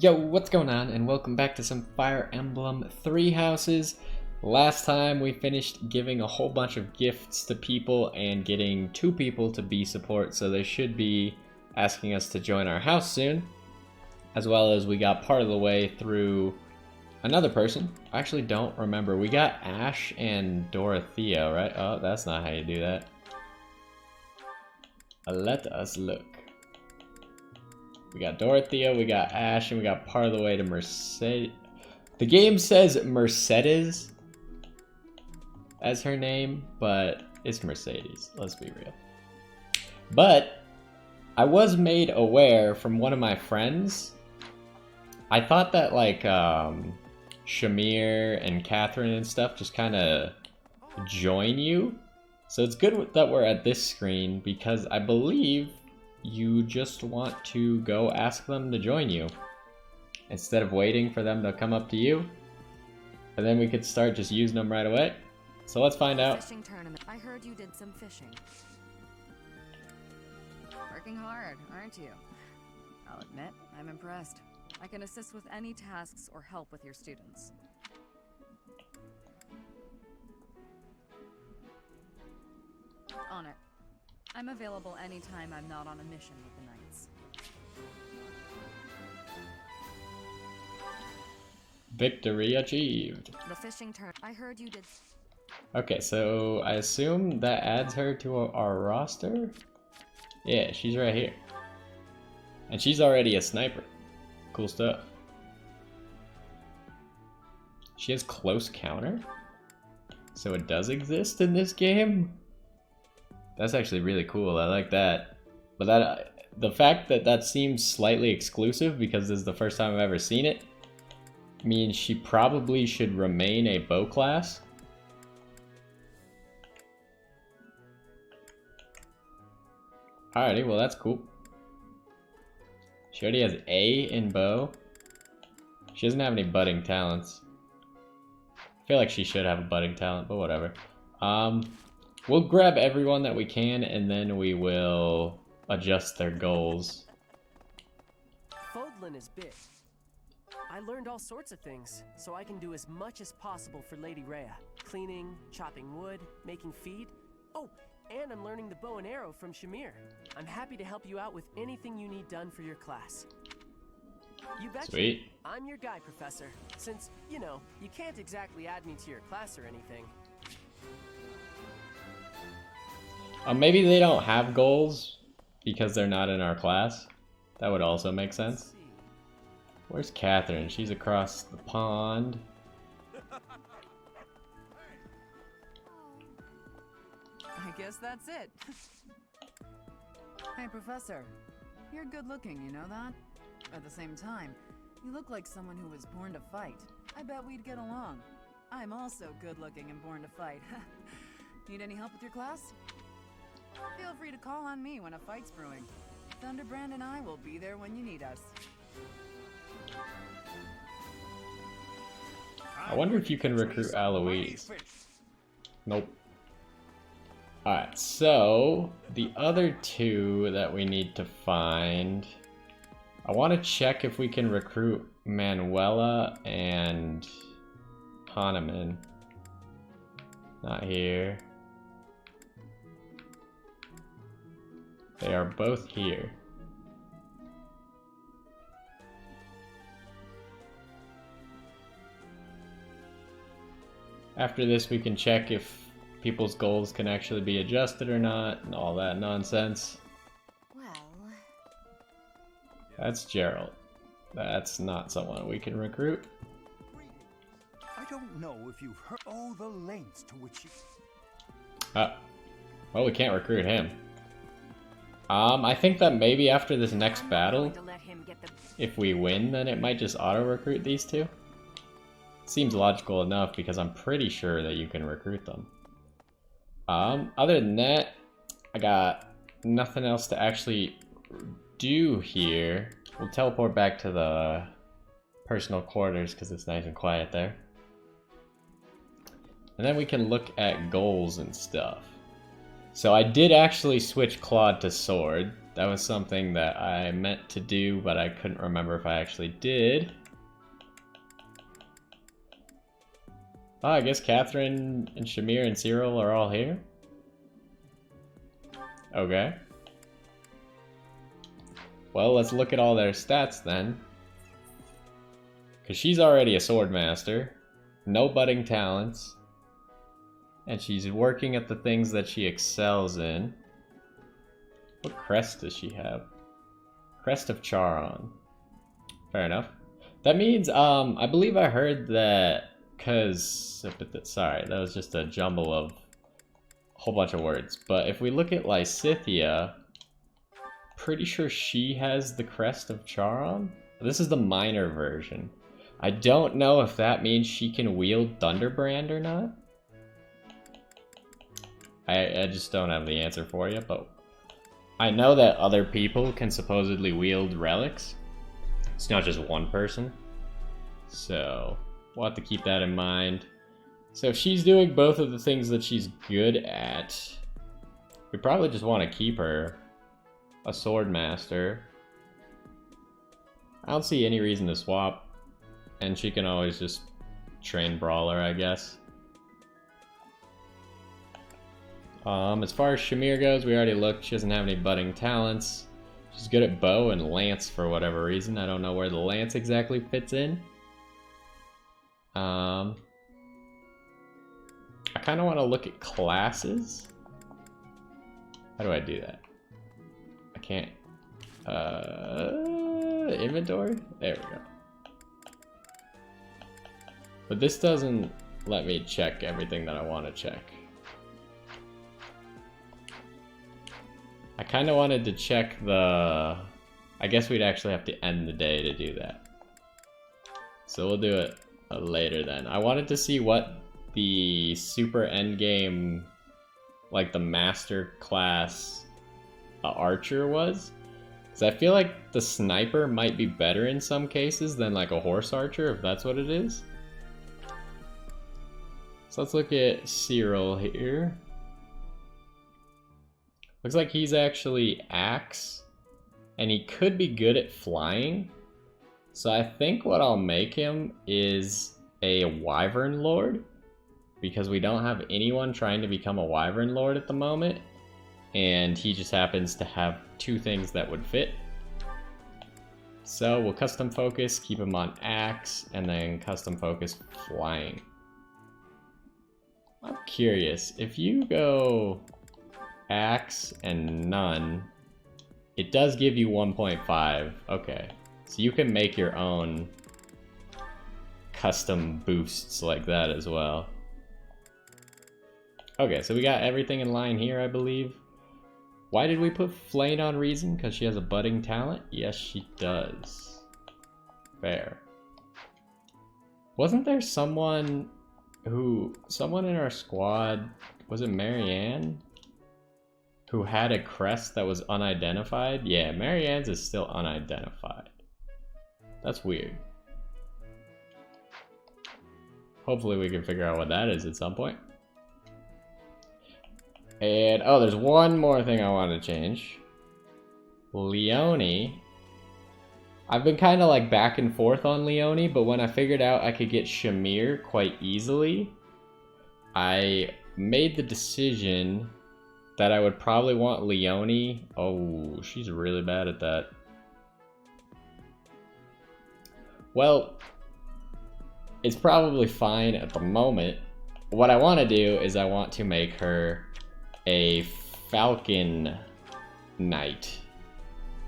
Yo, what's going on? And welcome back to some Fire Emblem 3 houses. Last time we finished giving a whole bunch of gifts to people and getting 2 people to be support, so they should be asking us to join our house soon. As well as we got part of the way through another person. I actually don't remember. We got Ash and Dorothea, right? Oh, that's not how you do that. Let us look. We got Dorothea, we got Ash, and we got part of the way to Mercedes. The game says Mercedes as her name, but it's Mercedes, let's be real. But I was made aware from one of my friends. I thought that like Shamir and Catherine and stuff just kind of join you. So it's good that we're at this screen because I believe you just want to go ask them to join you instead of waiting for them to come up to you, and then we could start just using them right away. So let's find out. Fishing tournament. I heard you did some fishing. Working hard, aren't you? I'll admit, I'm impressed. I can assist with any tasks or help with your students. On it. I'm available anytime I'm not on a mission with the Knights. Victory achieved. The fishing turn. I heard you did. Okay, so I assume that adds her to our roster? Yeah, she's right here. And she's already a sniper. Cool stuff. She has close counter? So it does exist in this game? That's actually really cool. I like that. But the fact that that seems slightly exclusive because this is the first time I've ever seen it means she probably should remain a bow class. Alrighty, well that's cool. She already has A in bow. She doesn't have any budding talents. I feel like she should have a budding talent, but whatever. We'll grab everyone that we can, and then we will adjust their goals. Fodlan is big. I learned all sorts of things, so I can do as much as possible for Lady Rhea. Cleaning, chopping wood, making feed. Oh, and I'm learning the bow and arrow from Shamir. I'm happy to help you out with anything you need done for your class. You betcha. Sweet. I'm your guy, Professor. Since, you know, you can't exactly add me to your class or anything. Maybe they don't have goals because they're not in our class. That would also make sense. Where's Catherine? She's across the pond. I guess that's it. Hey, Professor. You're good looking, you know that? At the same time, you look like someone who was born to fight. I bet we'd get along. I'm also good looking and born to fight. Need any help with your class? Feel free to call on me when a fight's brewing. Thunderbrand and I will be there when you need us. I wonder if you can recruit Eloise. Nope. Alright, so the other 2 that we need to find, I want to check if we can recruit Manuela and Hahnemann. Not here. They are both here. After this, we can check if people's goals can actually be adjusted or not, and all that nonsense. Well... That's Gerald. That's not someone we can recruit. I don't know if you've heard all the lengths to which you... Well, we can't recruit him. I think that maybe after this next battle, if we win, then it might just auto-recruit these 2. Seems logical enough because I'm pretty sure that you can recruit them. Other than that, I got nothing else to actually do here. We'll teleport back to the personal quarters because it's nice and quiet there. And then we can look at goals and stuff. So I did actually switch Claude to sword. That was something that I meant to do, but I couldn't remember if I actually did. Oh, I guess Catherine and Shamir and Cyril are all here. Okay. Well, let's look at all their stats then. Because she's already a sword master. No budding talents. And she's working at the things that she excels in. What crest does she have? Crest of Charon. Fair enough. That means, I believe I heard that, sorry, that was just a jumble of a whole bunch of words. But if we look at Lysithea, pretty sure she has the Crest of Charon? This is the minor version. I don't know if that means she can wield Thunderbrand or not. I just don't have the answer for you, but I know that other people can supposedly wield relics. It's not just one person. So we'll have to keep that in mind. So if she's doing both of the things that she's good at, we probably just want to keep her a sword master. I don't see any reason to swap. And she can always just train brawler, I guess. As far as Shamir goes, we already looked. She doesn't have any budding talents. She's good at bow and lance for whatever reason. I don't know where the lance exactly fits in. I kind of want to look at classes. How do I do that? I can't. Inventory? There we go. But this doesn't let me check everything that I want to check. I kind of wanted to check the... I guess we'd actually have to end the day to do that. So we'll do it later then. I wanted to see what the super endgame, like the master class archer was. Because I feel like the sniper might be better in some cases than like a horse archer, if that's what it is. So let's look at Cyril here. Looks like he's actually axe, and he could be good at flying. So I think what I'll make him is a Wyvern Lord, because we don't have anyone trying to become a Wyvern Lord at the moment, and he just happens to have two things that would fit. So we'll custom focus, keep him on axe, and then custom focus flying. I'm curious, if you go axe and none, it does give you 1.5. Okay, so you can make your own custom boosts like that as well. Okay, so we got everything in line here, I believe. Why did we put Flayed on Reason? Because she has a budding talent? Yes, she does. Fair. Wasn't there someone in our squad, was it Marianne? Who had a crest that was unidentified? Yeah, Marianne's is still unidentified. That's weird. Hopefully we can figure out what that is at some point. And, oh, there's one more thing I want to change. Leonie. I've been kind of like back and forth on Leonie, but when I figured out I could get Shamir quite easily, I made the decision that I would probably want Leonie. Oh, she's really bad at that. Well, it's probably fine at the moment. What I want to do is I want to make her a Falcon Knight,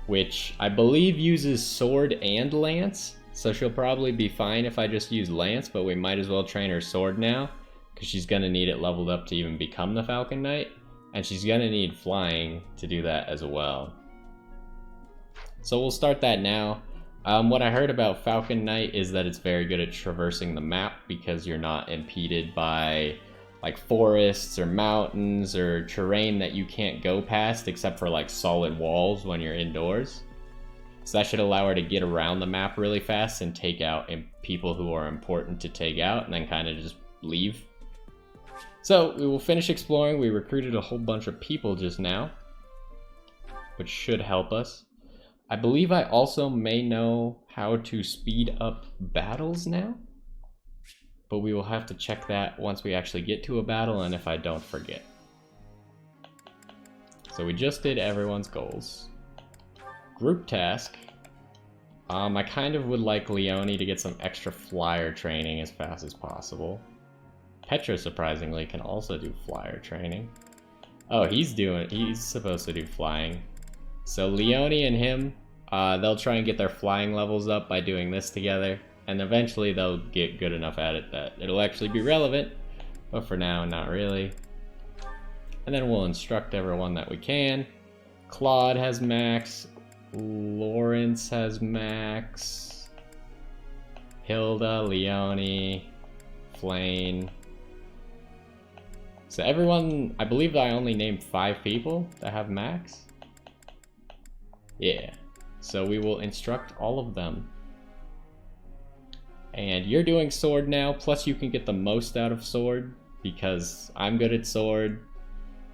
which I believe uses sword and lance, so she'll probably be fine if I just use lance, but we might as well train her sword now, because she's going to need it leveled up to even become the Falcon Knight, and she's going to need flying to do that as well. So we'll start that now. What I heard about Falcon Knight is that it's very good at traversing the map because you're not impeded by like forests or mountains or terrain that you can't go past except for like solid walls when you're indoors. So that should allow her to get around the map really fast and take out people who are important to take out and then kind of just leave. So we will finish exploring. We recruited a whole bunch of people just now. which should help us. I believe I also may know how to speed up battles now, but we will have to check that once we actually get to a battle and if I don't forget. So we just did everyone's goals. Group task. I kind of would like Leone to get some extra flyer training as fast as possible. Petra, surprisingly, can also do flyer training. Oh, he's supposed to do flying. So Leone and him, they'll try and get their flying levels up by doing this together. And eventually they'll get good enough at it that it'll actually be relevant. But for now, not really. And then we'll instruct everyone that we can. Claude has max. Lawrence has max. Hilda, Leone, Flane. So everyone, I believe I only named 5 people that have max. Yeah, so we will instruct all of them. And you're doing sword now, plus you can get the most out of sword because I'm good at sword.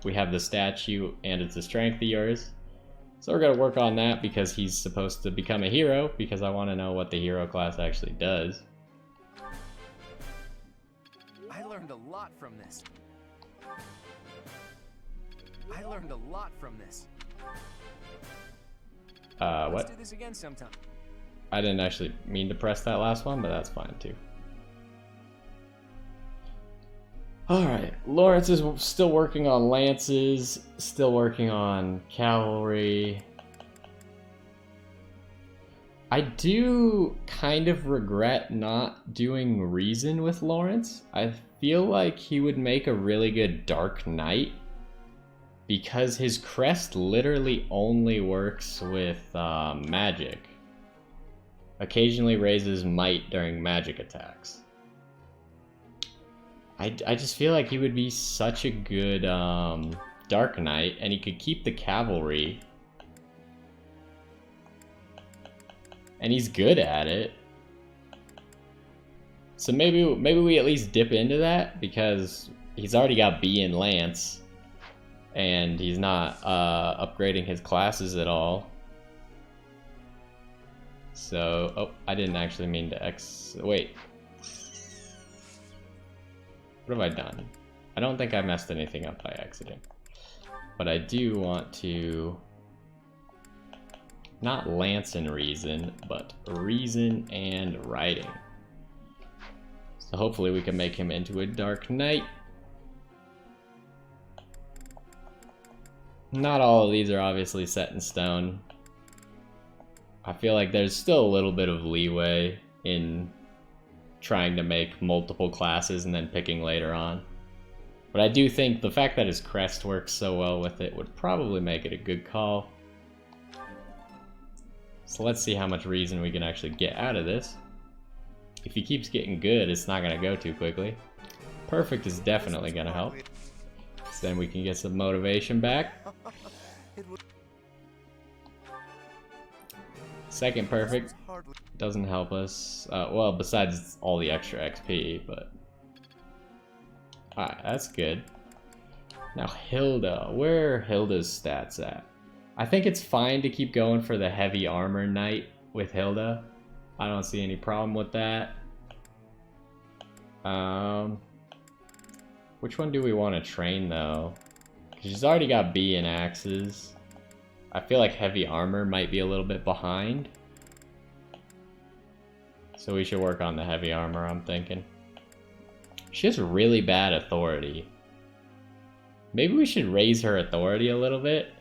We have the statue and it's a strength of yours. So we're gonna work on that because he's supposed to become a hero, because I want to know what the hero class actually does. I learned a lot from this. What? Let's do this again sometime. I didn't actually mean to press that last one, but that's fine too. Alright, Lawrence is still working on lances, still working on cavalry. I do kind of regret not doing reason with Lawrence. I feel like he would make a really good Dark Knight, because his crest literally only works with magic. Occasionally raises might during magic attacks. I just feel like he would be such a good Dark Knight, and he could keep the cavalry. And he's good at it. So maybe we at least dip into that, because he's already got B in Lance. And he's not upgrading his classes at all. So, oh, I didn't actually mean to wait. What have I done? I don't think I messed anything up by accident. But I do want to... not Lance and Reason, but Reason and Writing. So hopefully we can make him into a Dark Knight. Not all of these are obviously set in stone. I feel like there's still a little bit of leeway in trying to make multiple classes and then picking later on. But I do think the fact that his crest works so well with it would probably make it a good call. So let's see how much reason we can actually get out of this. If he keeps getting good, it's not going to go too quickly. Perfect is definitely going to help. So then we can get some motivation back. Second perfect doesn't help us. Well, besides all the extra XP, but... Alright, that's good. Now Hilda. Where are Hilda's stats at? I think it's fine to keep going for the heavy armor knight with Hilda. I don't see any problem with that. Which one do we want to train though? Because she's already got B in axes. I feel like heavy armor might be a little bit behind. So we should work on the heavy armor, I'm thinking. She has really bad authority. Maybe we should raise her authority a little bit.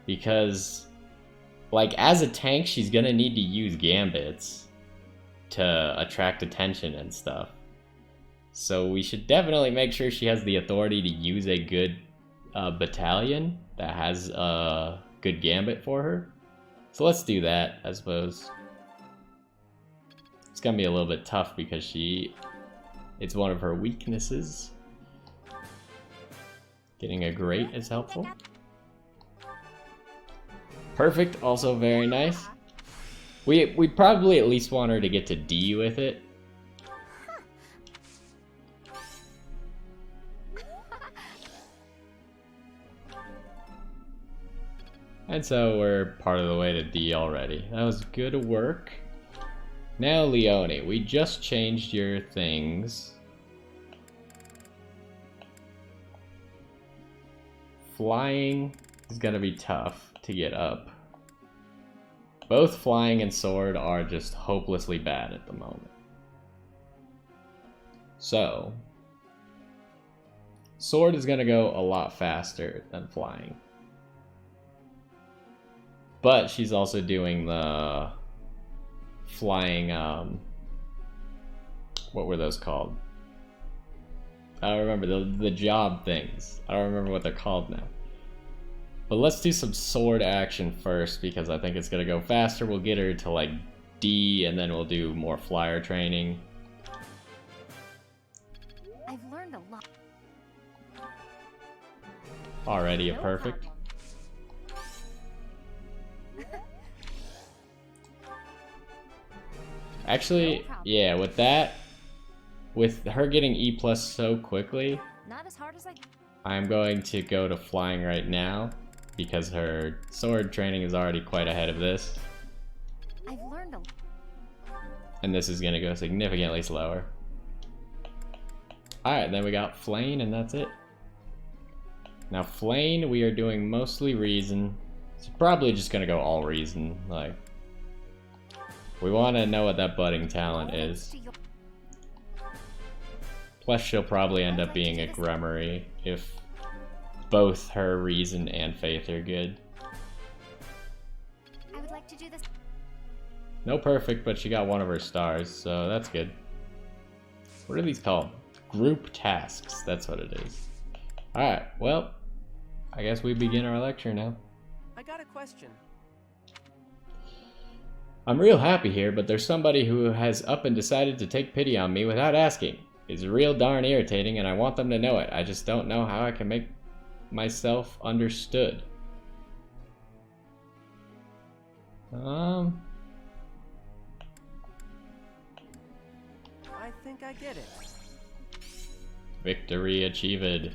Because, like, as a tank, she's gonna need to use gambits to attract attention and stuff. So we should definitely make sure she has the authority to use a good battalion that has a good gambit for her. So let's do that, I suppose. It's gonna be a little bit tough because it's one of her weaknesses. Getting a great is helpful. Perfect, also very nice. We probably at least want her to get to D with it. And so we're part of the way to D already. That was good work. Now, Leone, we just changed your things. Flying is gonna be tough to get up. Both flying and sword are just hopelessly bad at the moment. So, sword is gonna go a lot faster than flying. But she's also doing the flying, what were those called? I don't remember, the job things. I don't remember what they're called now. But let's do some sword action first, because I think it's gonna go faster. We'll get her to like D, and then we'll do more flyer training. I've learned a lot. Already a No perfect. problem. Actually, No problem. yeah, with that, with her getting E plus so quickly, Not as hard as I. I'm going to go to flying right now, because her sword training is already quite ahead of this. I've learned a. And this is gonna go significantly slower. Alright, then we got Flane, and that's it. Now Flane, we are doing mostly reason. It's probably just gonna go all reason, like. We wanna know what that budding talent is. Plus she'll probably end up being a Grummery if both her reason and faith are good. I would like to do this. No perfect, but she got one of her stars, so that's good. What are these called? Group tasks, that's what it is. Alright, well, I guess we begin our lecture now. I got a question. I'm real happy here, but there's somebody who has up and decided to take pity on me without asking. It's real darn irritating, and I want them to know it. I just don't know how I can make myself understood. I think I get it. Victory achieved.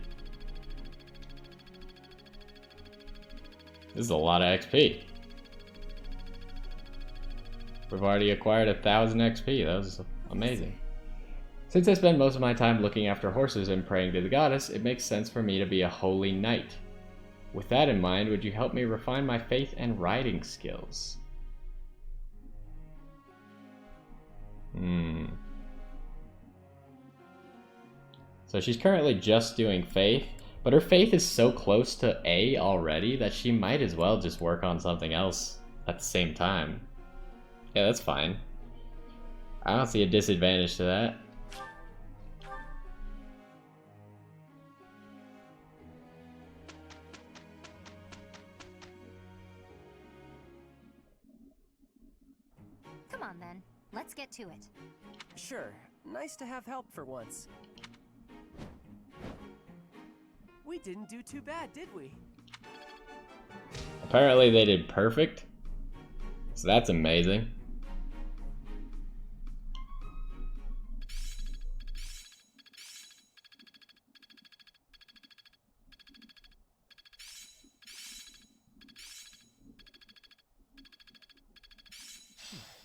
This is a lot of XP. We've already acquired 1,000 XP. That was amazing. Since I spend most of my time looking after horses and praying to the goddess, it makes sense for me to be a holy knight. With that in mind, would you help me refine my faith and riding skills? So she's currently just doing faith, but her faith is so close to A already that she might as well just work on something else at the same time. Yeah, that's fine. I don't see a disadvantage to that. Come on then. Let's get to it. Sure, nice to have help for once. We didn't do too bad, did we? Apparently they did perfect. So that's amazing.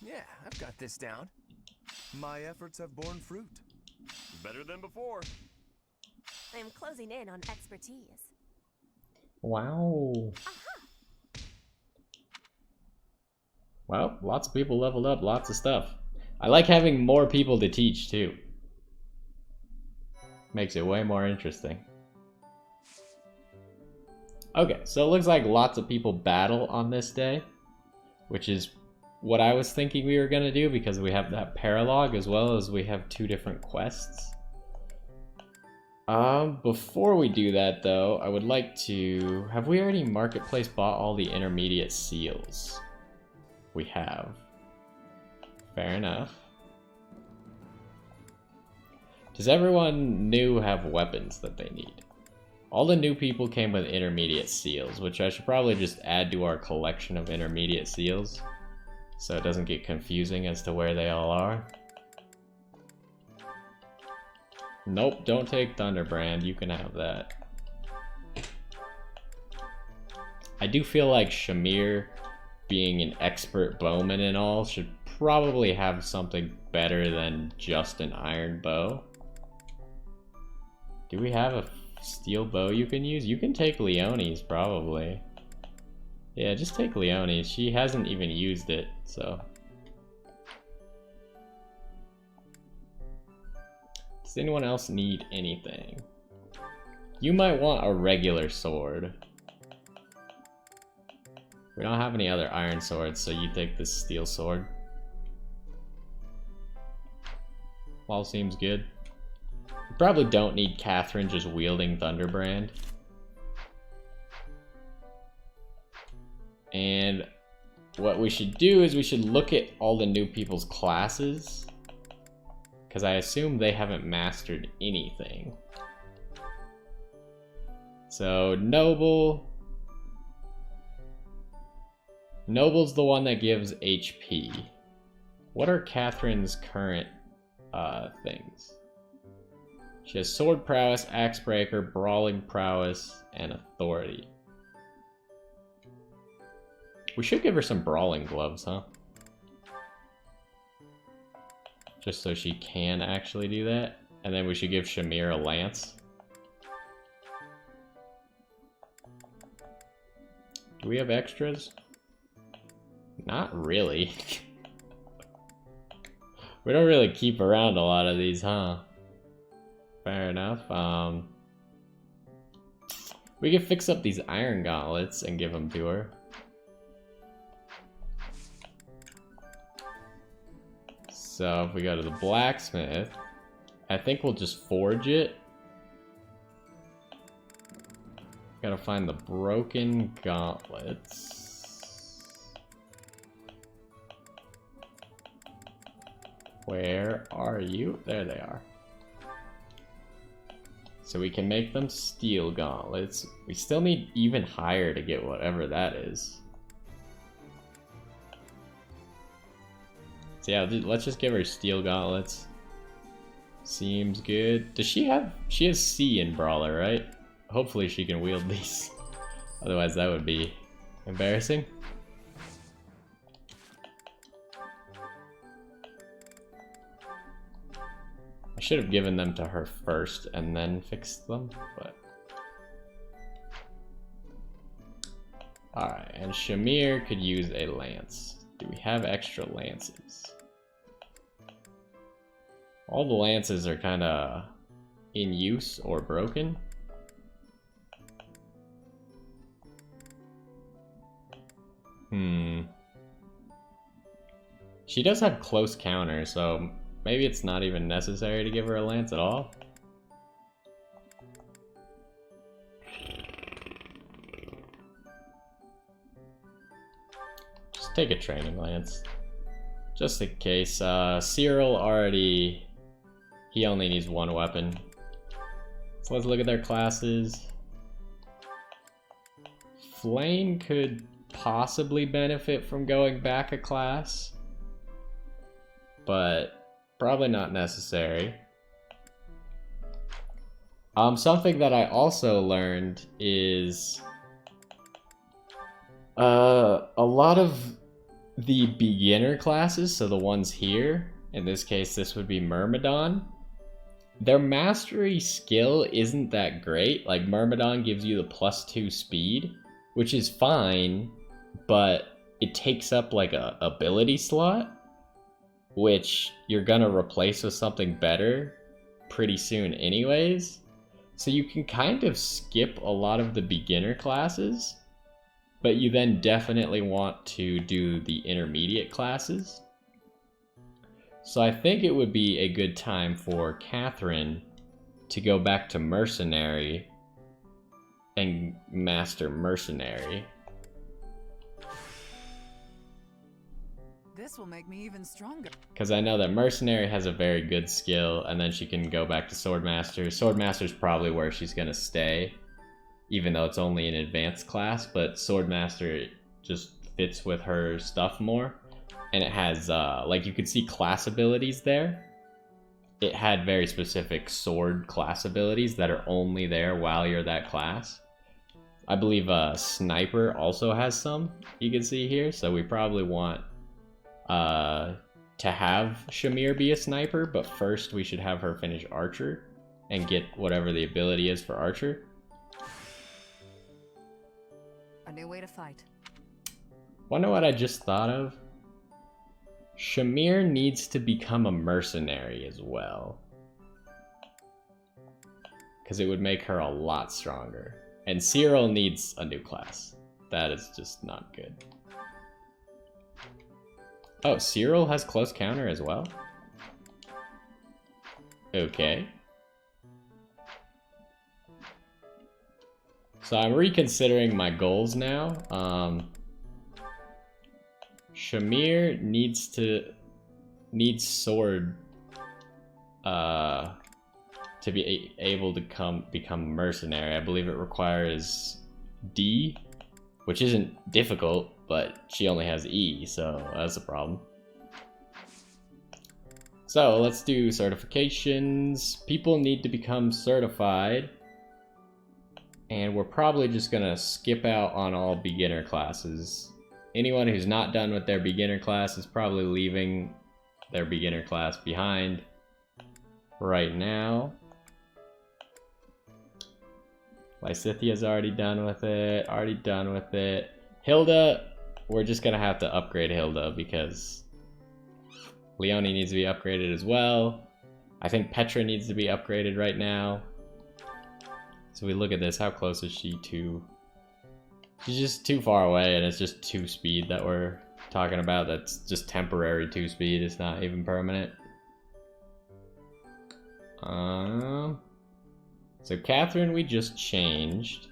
Yeah, I've got this down. My efforts have borne fruit. Better than before. I'm closing in on expertise. Wow. Well, lots of people leveled up, lots of stuff. I like having more people to teach too. Makes it way more interesting. Okay, so it looks like lots of people battle on this day, which is what I was thinking we were gonna do because we have that paralogue as well as we have 2 different quests. Before we do that though, I would like to... Have we already marketplace bought all the intermediate seals? We have. Fair enough. Does everyone new have weapons that they need? All the new people came with intermediate seals, which I should probably just add to our collection of intermediate seals, so it doesn't get confusing as to where they all are. Nope, don't take Thunderbrand, you can have that. I do feel like Shamir, being an expert bowman and all, should probably have something better than just an iron bow. Do we have a steel bow you can use? You can take Leonie's, probably. Yeah, just take Leonie's. She hasn't even used it, so. Does anyone else need anything? You might want a regular sword. We don't have any other iron swords, so you take this steel sword. All seems good. We probably don't need Catherine just wielding Thunderbrand. And what we should do is we should look at all the new people's classes, because I assume they haven't mastered anything. So Noble. Noble's the one that gives HP. What are Catherine's current things? She has sword prowess, axe breaker, brawling prowess, and authority. We should give her some brawling gloves, huh? Just so she can actually do that. And then we should give Shamir a lance. Do we have extras? Not really. We don't really keep around a lot of these, huh? Fair enough. We could fix up these iron gauntlets and give them to her. So if we go to the blacksmith, I think we'll just forge it. Gotta find the broken gauntlets. Where are you? There they are. So we can make them steel gauntlets. We still need even higher to get whatever that is. So yeah, let's just give her steel gauntlets. Seems good. Does she have... She has C in Brawler, right? Hopefully she can wield these. Otherwise that would be embarrassing. I should have given them to her first and then fixed them, but... Alright, and Shamir could use a lance. Do we have extra lances? All the lances are kind of in use or broken. She does have close counter, so maybe it's not even necessary to give her a lance at all. Just take a training lance. Just in case. Cyril already... He only needs one weapon. So let's look at their classes. Flame could possibly benefit from going back a class, but probably not necessary. Something that I also learned is a lot of the beginner classes, so the ones here, in this case this would be Myrmidon, their mastery skill isn't that great. Like Myrmidon gives you the +2 speed, which is fine, but it takes up like a ability slot, which you're gonna replace with something better pretty soon anyways. So you can kind of skip a lot of the beginner classes, but you then definitely want to do the intermediate classes. So I think it would be a good time for Catherine to go back to Mercenary and master Mercenary. This will make me even stronger. Because I know that Mercenary has a very good skill, and then she can go back to Swordmaster. Swordmaster's probably where she's going to stay, even though it's only an advanced class, but Swordmaster just fits with her stuff more. And it has, like you could see class abilities there. It had very specific sword class abilities that are only there while you're that class. I believe Sniper also has some, you can see here, so we probably want to have Shamir be a Sniper, but first we should have her finish Archer and get whatever the ability is for Archer. A new way to fight. Wonder what I just thought of? Shamir needs to become a mercenary as well, because it would make her a lot stronger. And Cyril needs a new class. That is just not good. Oh, Cyril has close counter as well? Okay. So I'm reconsidering my goals now. Shamir needs sword to be able to become mercenary. I believe it requires D, which isn't difficult, but she only has E, so that's a problem. So let's do certifications. People need to become certified, and we're probably just gonna skip out on all beginner classes. Anyone who's not done with their beginner class is probably leaving their beginner class behind right now. Lysithia's already done with it. Hilda, we're just gonna have to upgrade Hilda because Leonie needs to be upgraded as well. I think Petra needs to be upgraded right now. So we look at this, how close is she to... She's just too far away, and it's just 2 speed that we're talking about. That's just temporary 2 speed, it's not even permanent. So Catherine we just changed.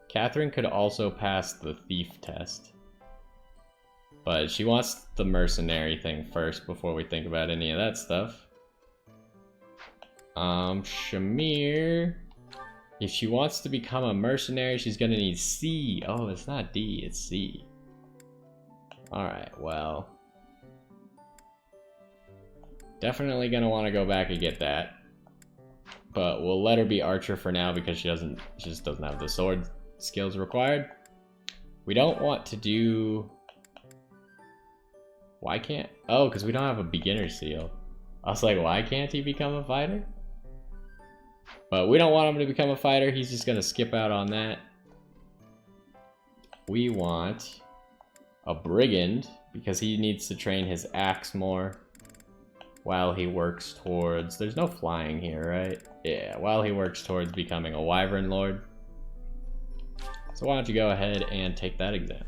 Catherine could also pass the thief test, but she wants the mercenary thing first before we think about any of that stuff. Shamir, if she wants to become a mercenary, she's gonna need C. Oh, it's not D, it's C. Alright, well, definitely gonna want to go back and get that, but we'll let her be Archer for now because she just doesn't have the sword skills required. We don't want to do... Why can't... Oh, because we don't have a beginner seal. I was like, why can't he become a fighter? But we don't want him to become a fighter. He's just going to skip out on that. We want a brigand because he needs to train his axe more while he works towards... There's no flying here, right? Yeah, while he works towards becoming a wyvern lord. So why don't you go ahead and take that exam.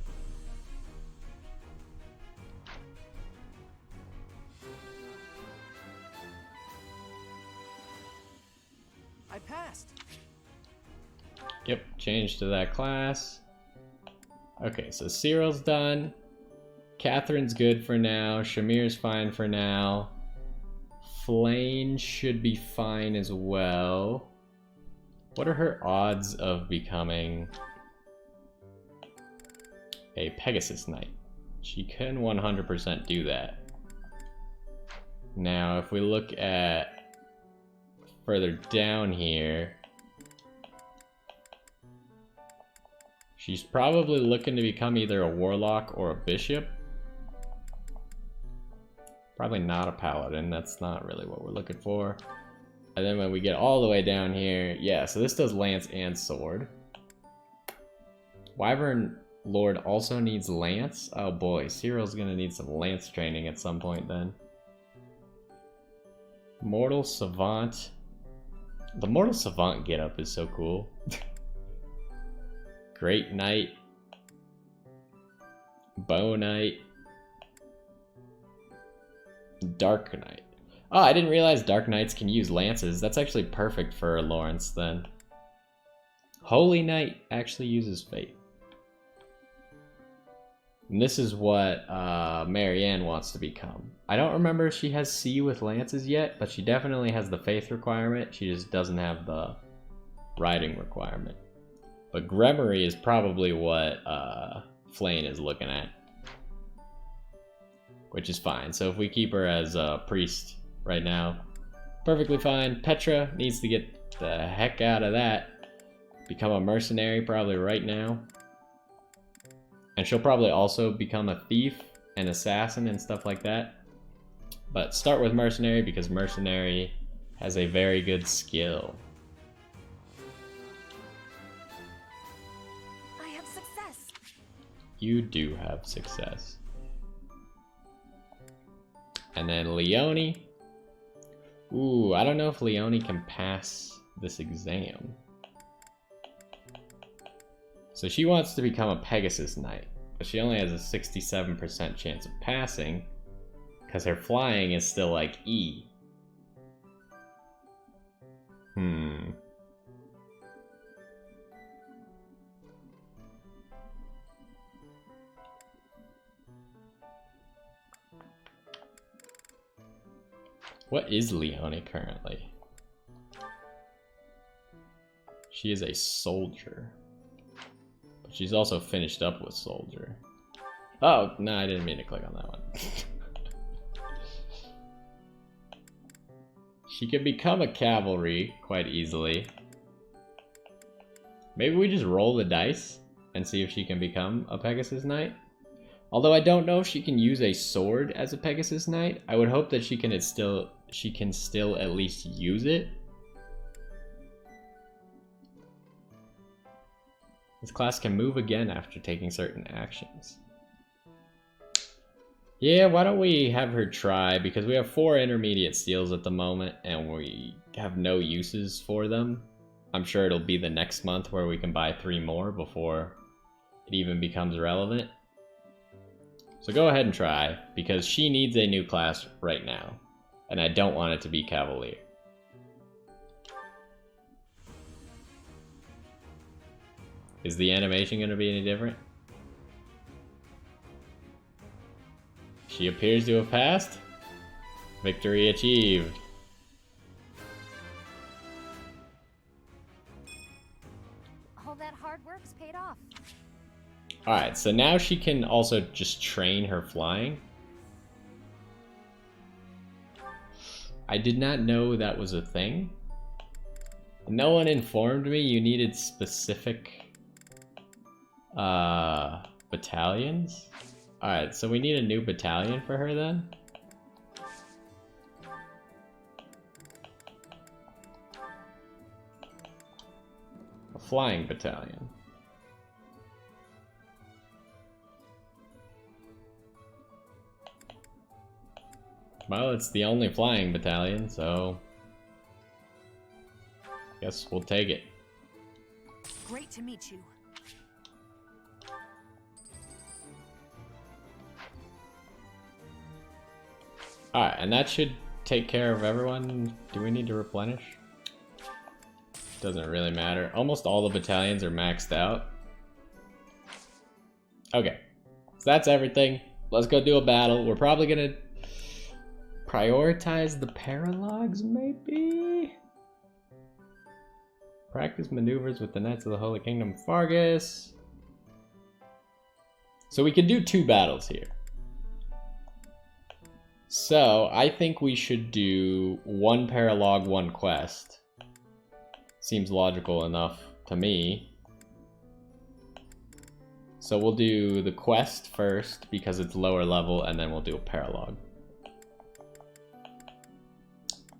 I passed. Yep, change to that class. Okay, so Cyril's done. Catherine's good for now. Shamir's fine for now. Flane should be fine as well. What are her odds of becoming a Pegasus Knight? She can 100% do that. Now, if we look at further down here, she's probably looking to become either a Warlock or a Bishop. Probably not a Paladin, that's not really what we're looking for. And then when we get all the way down here, yeah, so this does Lance and Sword. Wyvern Lord also needs Lance. Oh boy, Cyril's gonna need some Lance training at some point then. Mortal Savant. The Mortal Savant getup is so cool. Great Knight. Bow Knight. Dark Knight. Oh, I didn't realize Dark Knights can use lances. That's actually perfect for Lawrence then. Holy Knight actually uses Fate. And this is what Marianne wants to become. I don't remember if she has C with lances yet, but she definitely has the Faith requirement. She just doesn't have the riding requirement. But Gremory is probably what Flane is looking at, which is fine. So if we keep her as a priest right now, perfectly fine. Petra needs to get the heck out of that. become a mercenary probably right now. And she'll probably also become a thief and assassin and stuff like that. But start with mercenary because mercenary has a very good skill. I have success. You do have success. And then Leone. Ooh, I don't know if Leone can pass this exam. So she wants to become a Pegasus Knight, but she only has a 67% chance of passing because her flying is still like E. What is Leone currently? She is a soldier. But she's also finished up with soldier. Oh, no, I didn't mean to click on that one. She could become a cavalry quite easily. Maybe we just roll the dice and see if she can become a Pegasus Knight. Although I don't know if she can use a sword as a Pegasus Knight. I would hope that she can still at least use it. This class can move again after taking certain actions. Yeah, why don't we have her try, because we have 4 intermediate steals at the moment and we have no uses for them. I'm sure it'll be the next month where we can buy 3 more before it even becomes relevant. So go ahead and try, because she needs a new class right now, and I don't want it to be Cavalier. Is the animation going to be any different? She appears to have passed. Victory achieved. All that hard work's paid off. Alright, so now she can also just train her flying. I did not know that was a thing. No one informed me you needed specific battalions. Alright, so we need a new battalion for her then. A flying battalion. Well, it's the only flying battalion, so guess we'll take it. Great to meet you. Alright, and that should take care of everyone. Do we need to replenish? Doesn't really matter. Almost all the battalions are maxed out. Okay, so that's everything. Let's go do a battle. We're probably gonna prioritize the paralogs, maybe? Practice maneuvers with the Knights of the Holy Kingdom of Fargus. So we can do 2 battles here. So I think we should do 1 paralog, 1 quest. Seems logical enough to me. So we'll do the quest first because it's lower level, and then we'll do a paralog.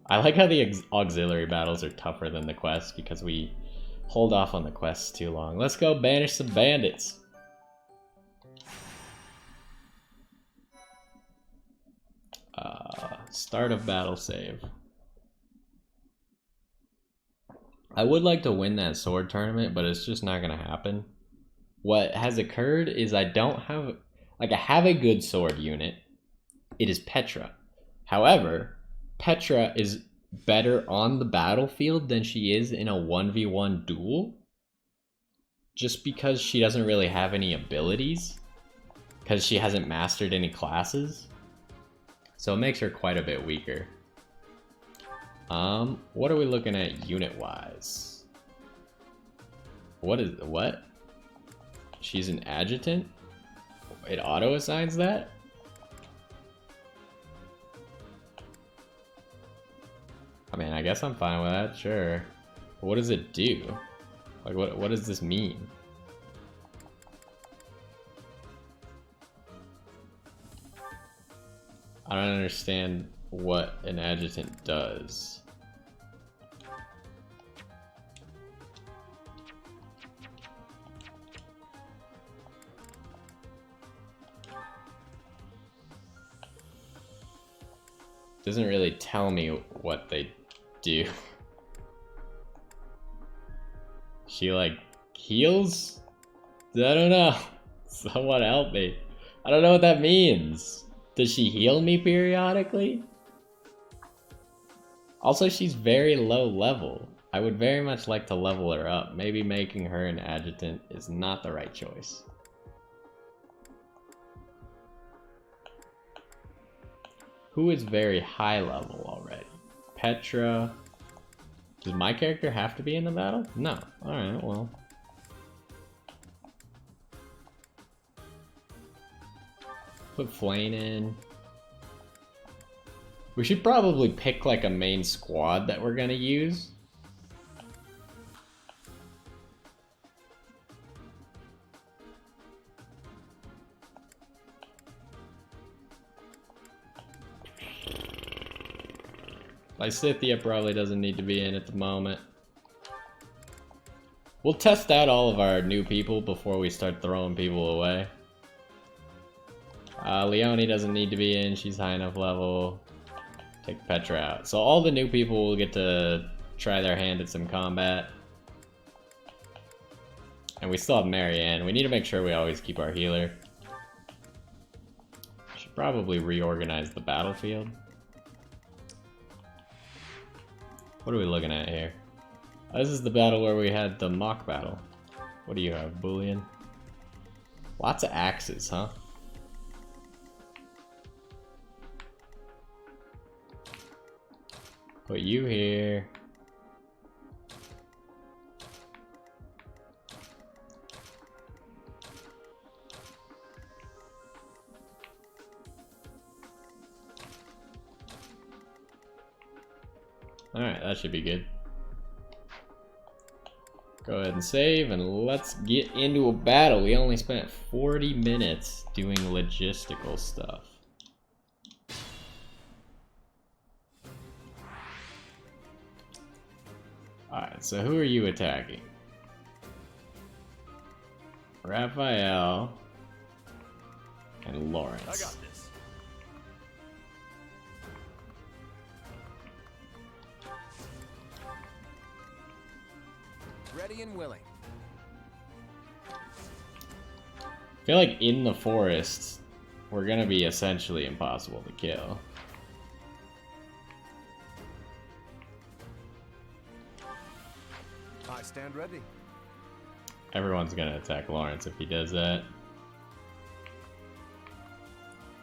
I like how the auxiliary battles are tougher than the quests because we hold off on the quests too long. Let's go banish some bandits. Start of battle save. I would like to win that sword tournament, but it's just not gonna happen. What has occurred is I don't have, like, I have a good sword unit. It is Petra. However, Petra is better on the battlefield than she is in a 1v1 duel. Just because she doesn't really have any abilities. Because she hasn't mastered any classes. So it makes her quite a bit weaker. What are we looking at unit-wise? What? She's an adjutant? It auto-assigns that? I mean, I guess I'm fine with that, sure. But what does it do? Like, what does this mean? I don't understand what an adjutant does. Doesn't really tell me what they do. She like heals? I don't know. Someone help me. I don't know what that means. Does she heal me periodically? Also, she's very low level. I would very much like to level her up. Maybe making her an adjutant is not the right choice. Who is very high level already? Petra. Does my character have to be in the battle? No. Alright, well. Put Flane in. We should probably pick like a main squad that we're gonna use. Lysithia probably doesn't need to be in at the moment. We'll test out all of our new people before we start throwing people away. Leonie doesn't need to be in, she's high enough level. Take Petra out. So all the new people will get to try their hand at some combat. And we still have Marianne. We need to make sure we always keep our healer. Should probably reorganize the battlefield. What are we looking at here? Oh, this is the battle where we had the mock battle. What do you have, Boolean? Lots of axes, huh? Put you here. Alright, that should be good. Go ahead and save, and let's get into a battle. We only spent 40 minutes doing logistical stuff. Alright, so who are you attacking? Raphael and Lawrence. I got this. Ready and willing. I feel like in the forest, we're gonna be essentially impossible to kill. I stand ready. Everyone's gonna attack Lawrence if he does that.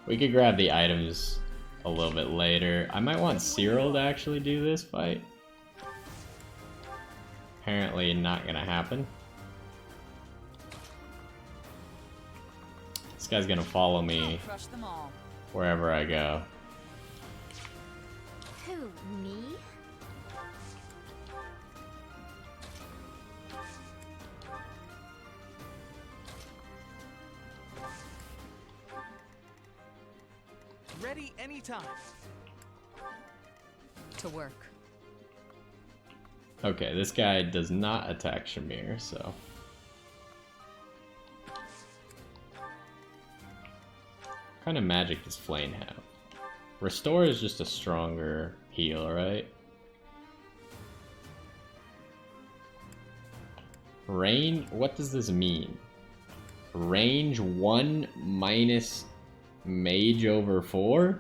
We could grab the items a little bit later. I might want Cyril to actually do this fight. Apparently not gonna happen. This guy's gonna follow me Crush them all. wherever I go. Who, me? Ready anytime. To work. Okay, this guy does not attack Shamir, so... What kind of magic does Flame have? Restore is just a stronger heal, right? Range? What does this mean? Range 1 minus mage over 4?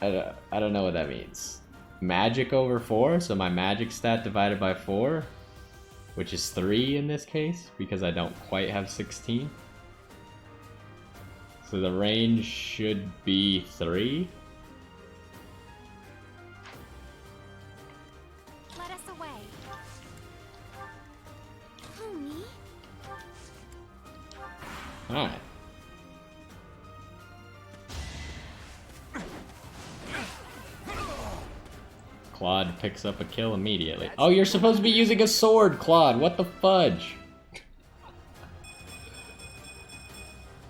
I don't know what that means. Magic over 4, so my magic stat divided by 4, which is 3 in this case, because I don't quite have 16. So the range should be 3. Let us away. Who, me? Alright. Claude picks up a kill immediately. Oh, you're supposed to be using a sword, Claude! What the fudge?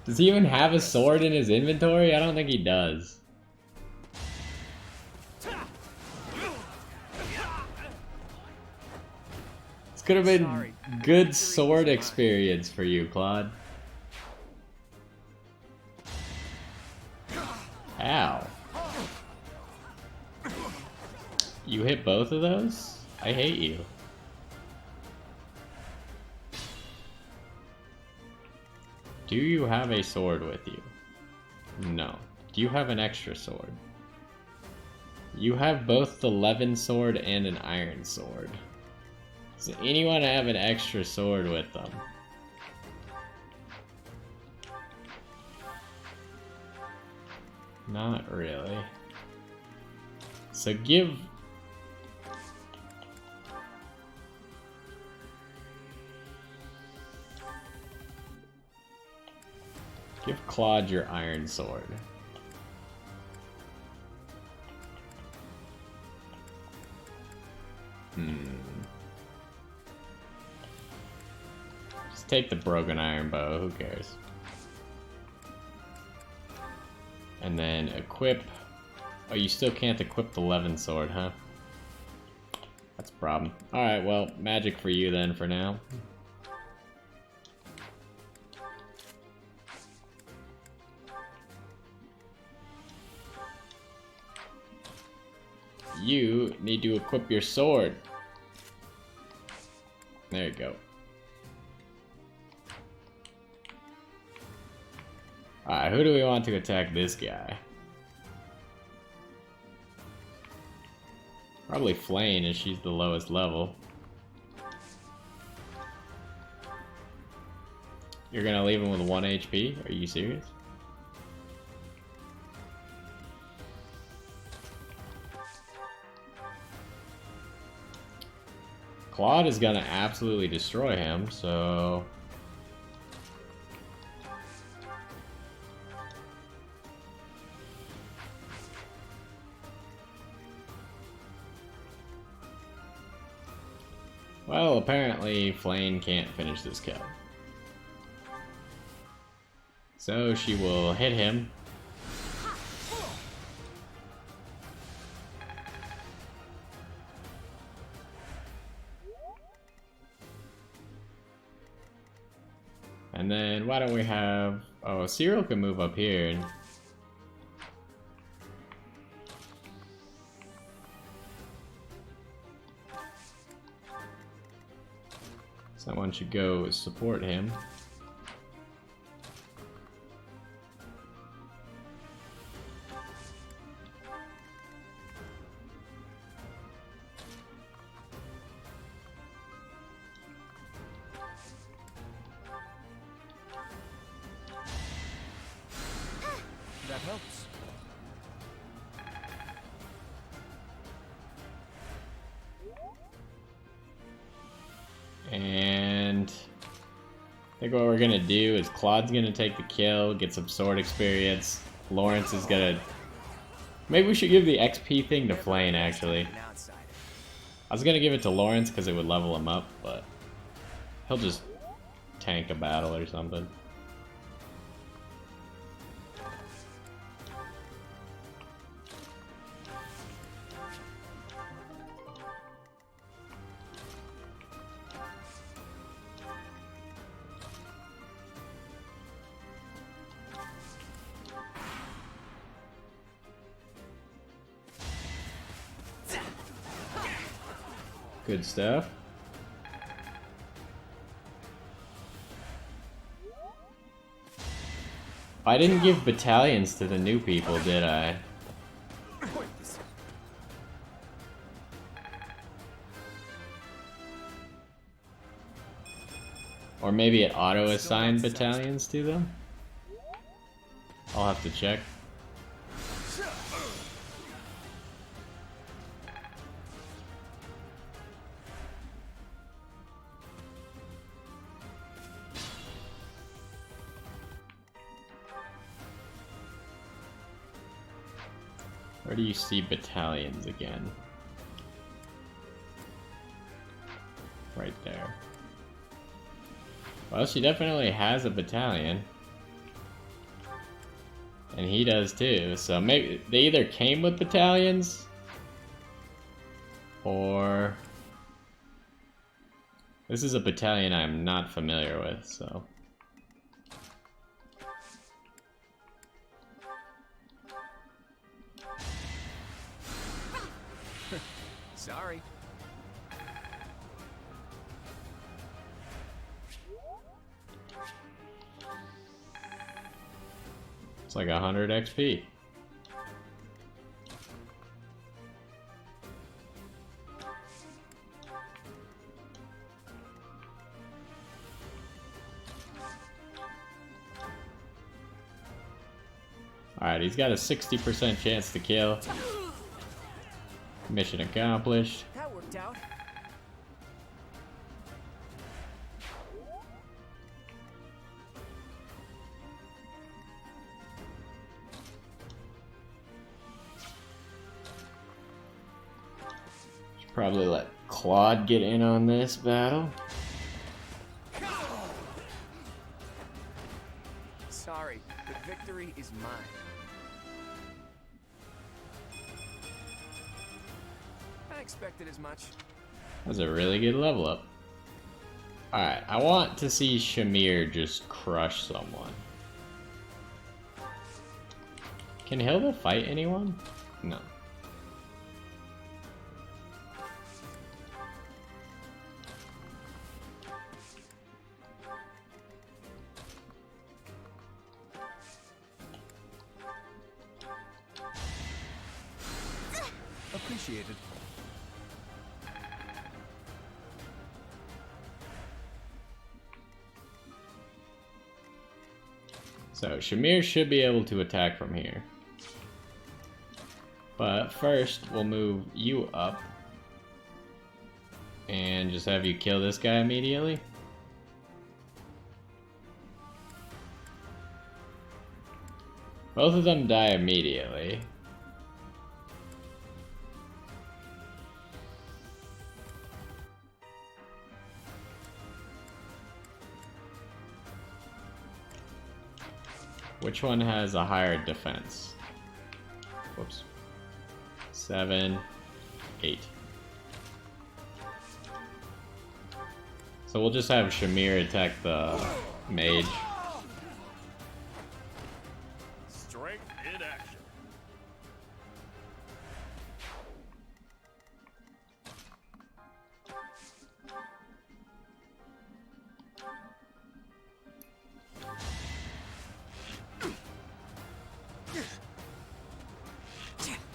Does he even have a sword in his inventory? I don't think he does. This could have been good sword experience for you, Claude. Ow. You hit both of those? I hate you. Do you have a sword with you? No. Do you have an extra sword? You have both the Levin sword and an iron sword. Does anyone have an extra sword with them? Not really. So give Claude your iron sword. Just take the broken iron bow, who cares? And then equip. Oh, you still can't equip the Levin sword, huh? That's a problem. Alright, well, magic for you then for now. You need to equip your sword. There you go. Alright, who do we want to attack this guy? Probably Flane, as she's the lowest level. You're gonna leave him with 1 HP? Are you serious? Claude is gonna absolutely destroy him, so... Well, apparently Flane can't finish this kill. So she will hit him. And then why don't we have... Oh, Cyril can move up here. And... Someone should go support him. That helps. And I think what we're gonna do is Claude's gonna take the kill, get some sword experience. Lawrence is gonna... Maybe we should give the XP thing to Flane, actually. I was gonna give it to Lawrence because it would level him up, but he'll just tank a battle or something. Good stuff. I didn't give battalions to the new people, did I? Or maybe it auto-assigned battalions to them? I'll have to check. Where do you see battalions again? Well, she definitely has a battalion. And he does too, so maybe they either came with battalions, or this is a battalion I'm not familiar with, so. Sorry. It's like 100 XP. Alright, he's got a 60% chance to kill. Mission accomplished. That worked out. Should probably let Claude get in on this battle. Sorry, the victory is mine. I expected as much. That's a really good level up. Alright, I want to see Shamir just crush someone. Can Hilda fight anyone? No. Appreciated. So Shamir should be able to attack from here. But first, we'll move you up. And just have you kill this guy immediately. Both of them die immediately. Which one has a higher defense? Whoops. 7, 8. So we'll just have Shamir attack the mage. Strength in action.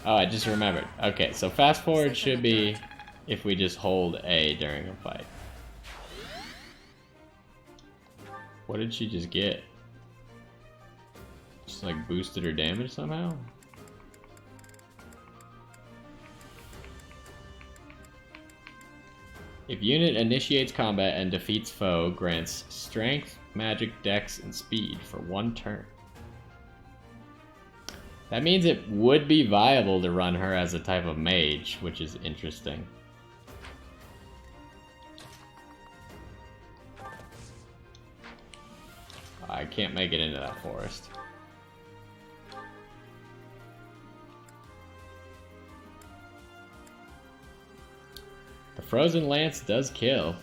Oh, I just remembered. Okay, so fast forward should be if we just hold A during a fight. What did she just get? Just like boosted her damage somehow? If unit initiates combat and defeats foe, grants strength, magic, dex, and speed for 1 turn. That means it would be viable to run her as a type of mage, which is interesting. I can't make it into that forest. The Frozen Lance does kill.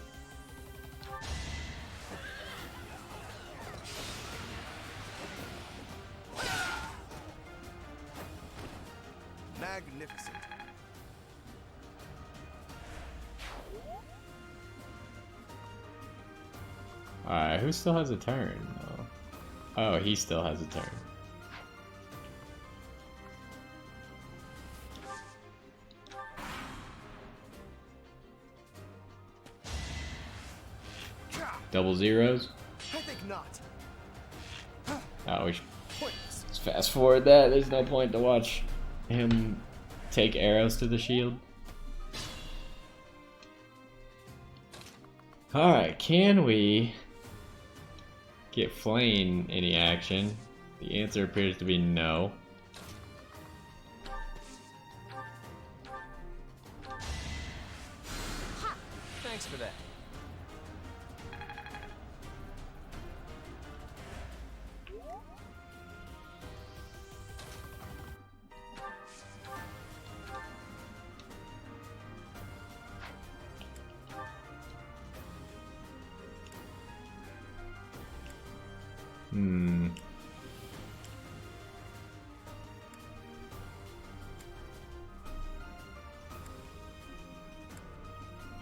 Magnificent. Alright, who still has a turn? Oh, he still has a turn. Double zeros? I think not. Oh, we should Pointless. let's fast forward that. There's no point to watch him take arrows to the shield. Alright, can we get Flame any action? The answer appears to be no. Thanks for that.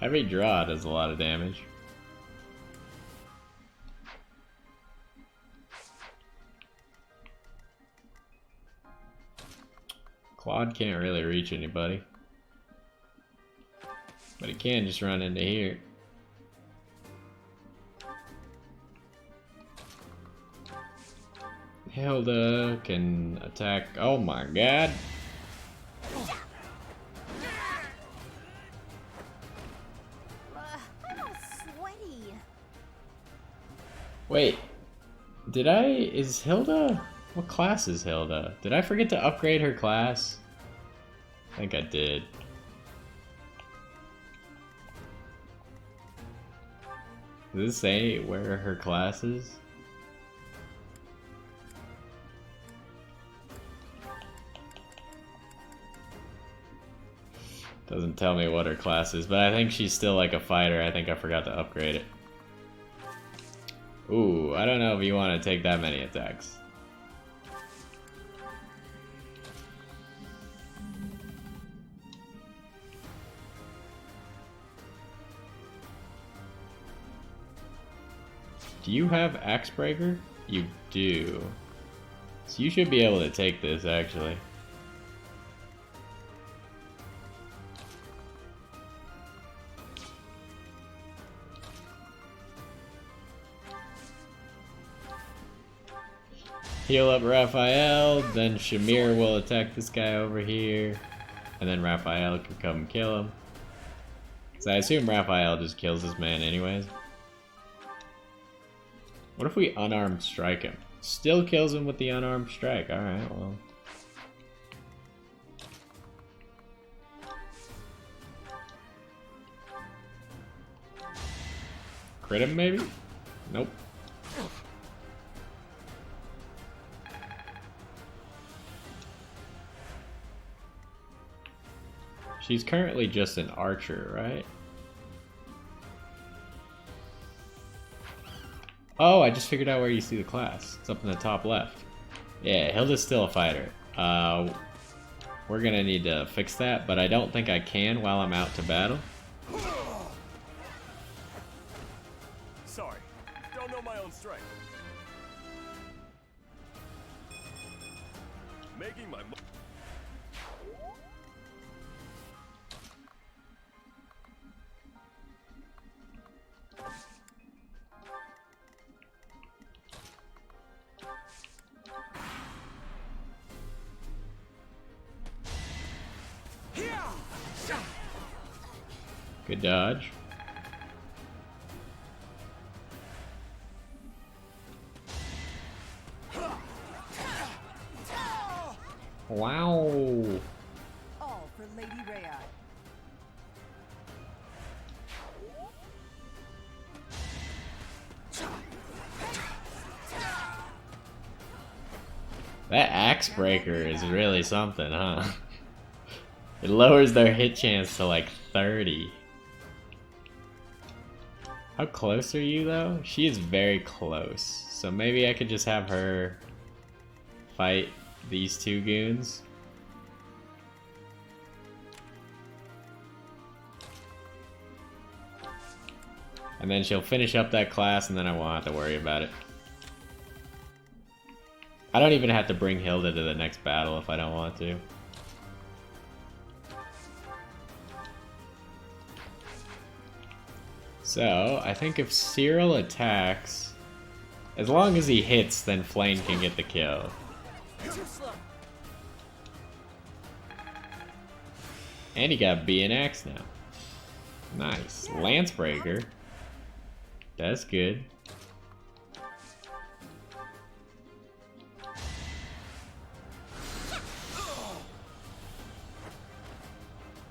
Every draw does a lot of damage. Claude can't really reach anybody. But he can just run into here. Hilda can attack. Oh my god. I'm all sweaty. Wait. Is Hilda? What class is Hilda? Did I forget to upgrade her class? I think I did. Does it say where her class is? Doesn't tell me what her class is, but I think she's still like a fighter. I think I forgot to upgrade it. Ooh, I don't know if you want to take that many attacks. Do you have Axe Breaker? You do. So you should be able to take this, actually. Heal up Raphael, then Shamir will attack this guy over here, and then Raphael can come and kill him. So I assume Raphael just kills this man anyways. What if we unarmed strike him? Still kills him with the unarmed strike. Alright, well. Crit him maybe? Nope. She's currently just an archer, right? Oh, I just figured out where you see the class. It's up in the top left. Yeah, Hilda's still a fighter. We're gonna need to fix that, but I don't think I can while I'm out to battle. Sorry, don't know my own strength. Making my Good dodge. Wow. All for Lady Rhea. That Axe Breaker is really something, huh? It lowers their hit chance to like 30. How close are you though? She is very close. So maybe I could just have her fight these two goons. And then she'll finish up that class and then I won't have to worry about it. I don't even have to bring Hilda to the next battle if I don't want to. So, I think if Cyril attacks, as long as he hits, then Flame can get the kill. And he got B and Axe now. Nice. Lance Breaker. That's good.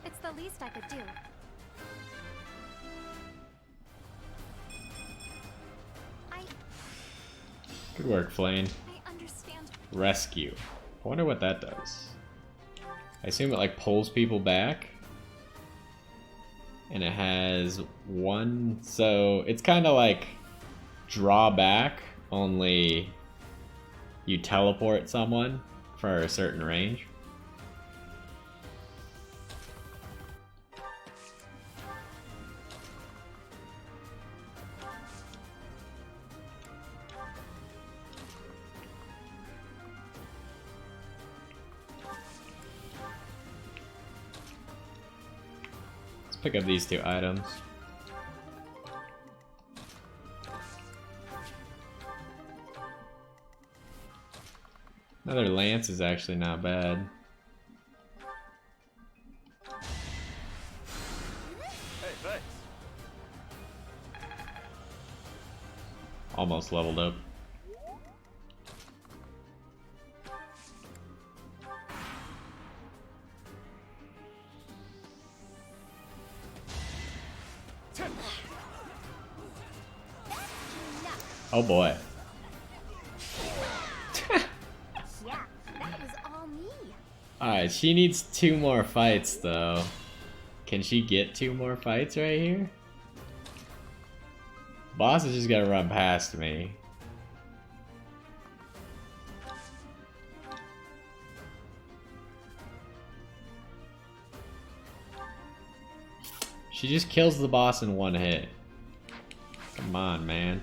It's the least I could do. Good work, Flame. I understand. Rescue. I wonder what that does. I assume it like pulls people back. And it has one, so it's kind of like draw back, only you teleport someone for a certain range. Pick up these 2 items. Another lance is actually not bad. Hey, thanks. Almost leveled up. Oh boy. Yeah, that was all me. Alright, she needs 2 more fights though. Can she get 2 more fights right here? Boss is just gonna run past me. She just kills the boss in 1 hit. Come on, man.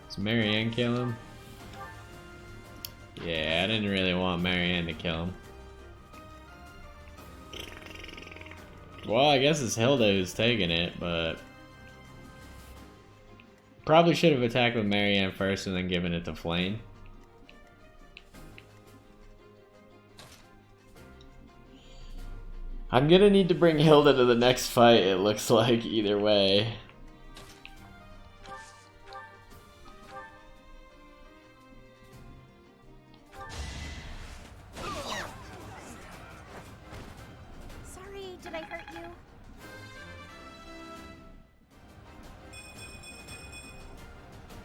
Does Marianne kill him? Yeah, I didn't really want Marianne to kill him. Well, I guess it's Hilda who's taking it, but... Probably should have attacked with Marianne first and then given it to Flame. I'm gonna need to bring Hilda to the next fight, it looks like, either way. Sorry, did I hurt you?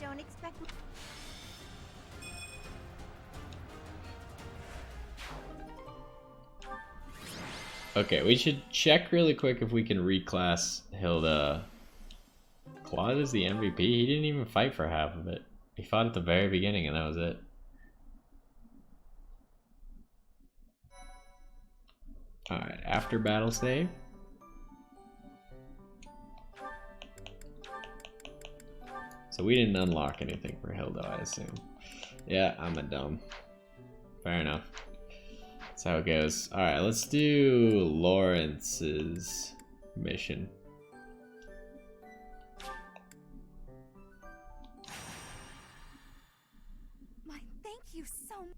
Don't expect me. Okay, we should check really quick if we can reclass Hilda. Claude is the MVP? He didn't even fight for half of it. He fought at the very beginning and that was it. Alright, after battle save. So we didn't unlock anything for Hilda, I assume. Yeah, I'm a dumb. Fair enough. That's how it goes. Alright, let's do Lawrence's mission. My thank you so much.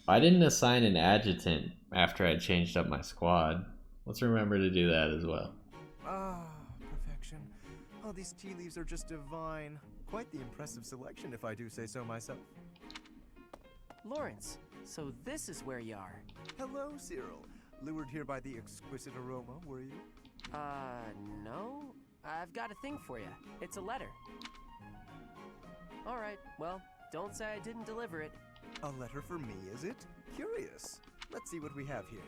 I didn't assign an adjutant after I changed up my squad. Let's remember to do that as well. Ah, perfection. Oh, these tea leaves are just divine. Quite the impressive selection, if I do say so myself. Lawrence, so this is where you are. Hello, Cyril. Lured here by the exquisite aroma, were you? No. I've got a thing for you. It's a letter. Alright, well, don't say I didn't deliver it. A letter for me, is it? Curious. Let's see what we have here.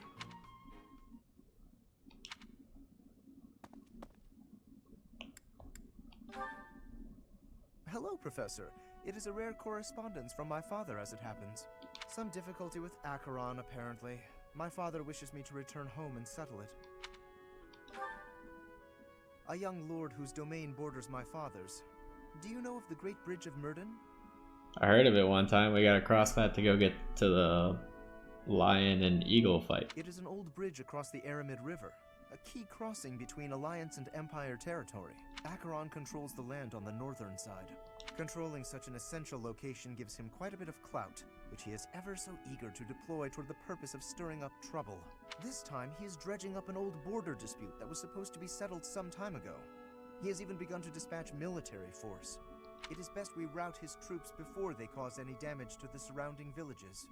Hello, Professor. It is a rare correspondence from my father, as it happens. Some difficulty with Acheron, apparently. My father wishes me to return home and settle it. A young lord whose domain borders my father's. Do you know of the Great Bridge of Myrden? I heard of it one time. We gotta cross that to go get to the lion and eagle fight. It is an old bridge across the Aramid River, a key crossing between Alliance and Empire territory. Acheron controls the land on the northern side. Controlling such an essential location gives him quite a bit of clout, which he is ever so eager to deploy toward the purpose of stirring up trouble. This time, he is dredging up an old border dispute that was supposed to be settled some time ago. He has even begun to dispatch military force. It is best we rout his troops before they cause any damage to the surrounding villages.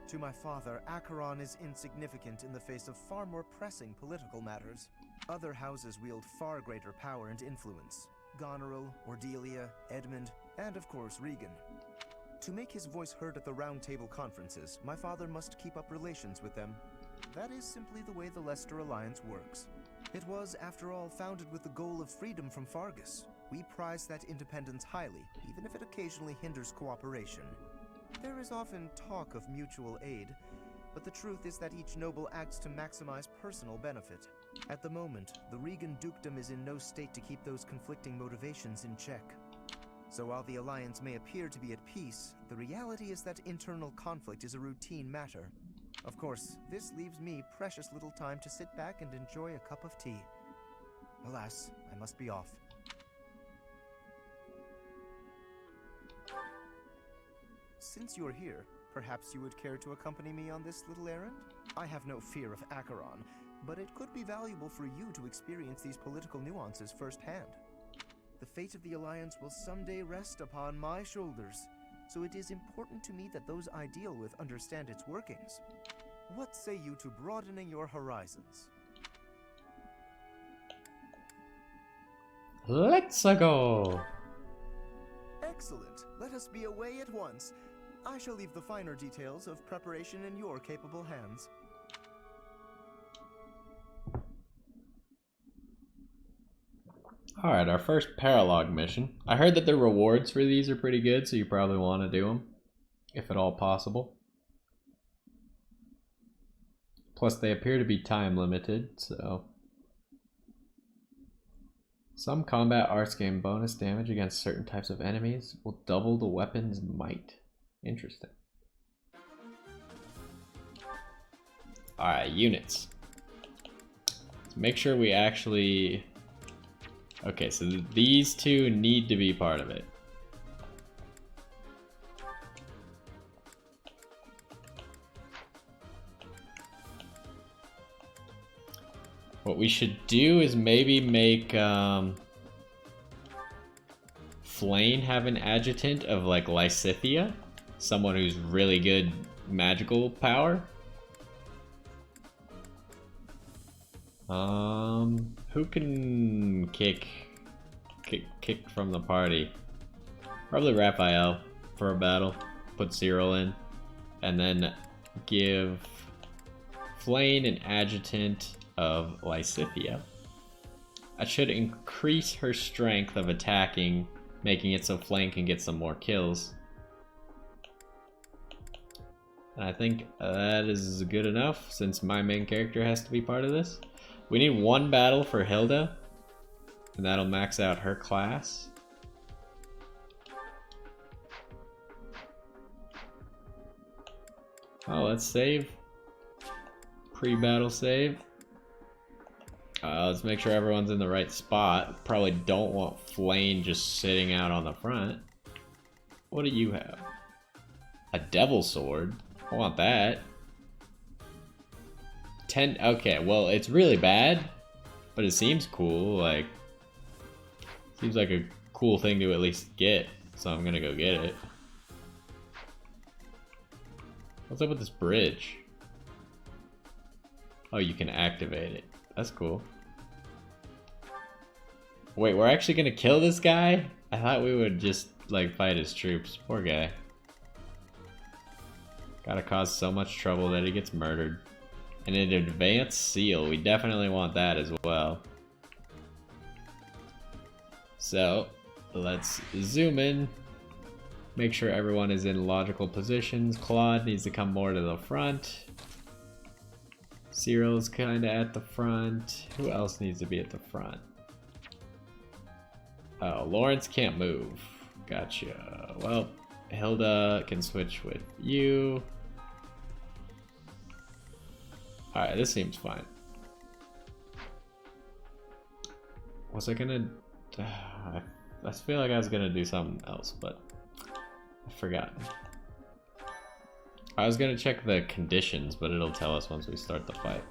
To my father, Acheron is insignificant in the face of far more pressing political matters. Other houses wield far greater power and influence. Goneril, Ordelia, Edmund, and of course Regan. To make his voice heard at the Round Table conferences, my father must keep up relations with them. That is simply the way the Leicester Alliance works. It was, after all, founded with the goal of freedom from Fargus, We prize that independence highly, even if it occasionally hinders cooperation. There is often talk of mutual aid, but the truth is that each noble acts to maximize personal benefit. At the moment, the Regan dukedom is in no state to keep those conflicting motivations in check. So while the Alliance may appear to be at peace, the reality is that internal conflict is a routine matter. Of course, this leaves me precious little time to sit back and enjoy a cup of tea. Alas, I must be off. Since you're here, perhaps you would care to accompany me on this little errand? I have no fear of Acheron, but it could be valuable for you to experience these political nuances firsthand. The fate of the Alliance will someday rest upon my shoulders, so it is important to me that those I deal with understand its workings. What say you to broadening your horizons? Let's go! Excellent. Let us be away at once. I shall leave the finer details of preparation in your capable hands. Alright, our first paralog mission. I heard that the rewards for these are pretty good, so you probably want to do them, if at all possible. Plus, they appear to be time limited, so... Some combat arts gain bonus damage against certain types of enemies. Will double the weapon's might. Interesting. Alright, units. Let's make sure we actually... Okay, so these two need to be part of it. What we should do is maybe make Flane have an adjutant of like Lysithia, someone who's really good magical power. Who can kick from the party? Probably Raphael for a battle. Put Cyril in, and then give Flane an adjutant of Lysithia. That should increase her strength of attacking, making it so Flane can get some more kills. And I think that is good enough since my main character has to be part of this. We need one battle for Hilda, and that'll max out her class. Oh, let's save. Pre-battle save. Let's make sure everyone's in the right spot. Probably don't want Flane just sitting out on the front. What do you have? A devil sword? I want that. 10. Okay, well, it's really bad, but it seems cool. Like, seems like a cool thing to at least get, so I'm gonna go get it. What's up with this bridge? Oh, you can activate it. That's cool. Wait, we're actually gonna kill this guy? I thought we would just, like, fight his troops. Poor guy. Gotta cause so much trouble that he gets murdered. And an advanced seal, we definitely want that as well. So, let's zoom in. Make sure everyone is in logical positions. Claude needs to come more to the front. Cyril's kinda at the front. Who else needs to be at the front? Oh, Lawrence can't move. Gotcha. Well, Hilda can switch with you. Alright, this seems fine. Was I gonna... I feel like I was gonna do something else, but I forgot. I was gonna check the conditions, but it'll tell us once we start the fight.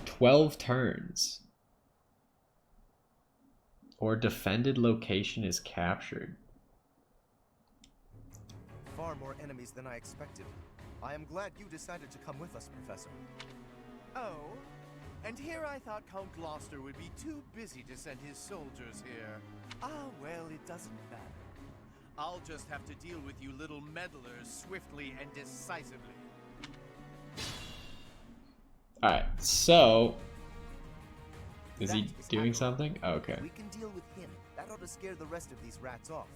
12 turns. Or defended location is captured. Far more enemies than I expected. I am glad you decided to come with us, Professor. Oh? And here I thought Count Gloucester would be too busy to send his soldiers here. Ah, well, it doesn't matter. I'll just have to deal with you little meddlers swiftly and decisively. Alright, so... Is he That is doing Acheron. something? Oh, okay. We can deal with him. That ought to scare the rest of these rats off.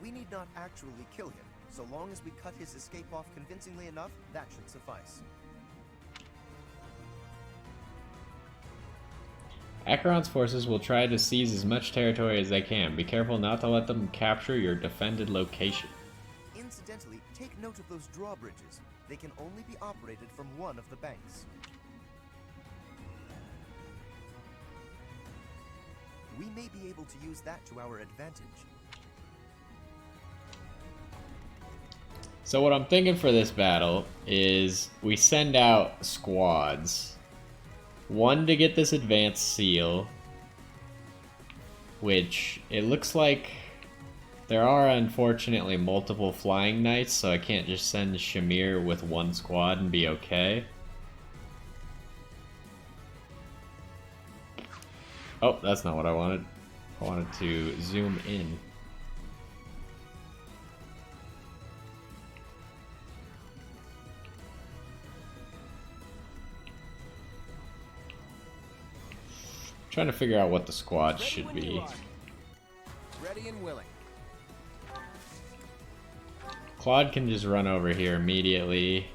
We need not actually kill him. So long as we cut his escape off convincingly enough, that should suffice. Acheron's forces will try to seize as much territory as they can. Be careful not to let them capture your defended location. Incidentally, take note of those drawbridges. They can only be operated from one of the banks. We may be able to use that to our advantage. So what I'm thinking for this battle is we send out squads. One to get this advanced seal, which it looks like there are unfortunately multiple flying knights, so I can't just send Shamir with one squad and be okay. Oh, that's not what I wanted. I wanted to zoom in. Trying to figure out what the squad should be. Ready and willing. Claude can just run over here immediately.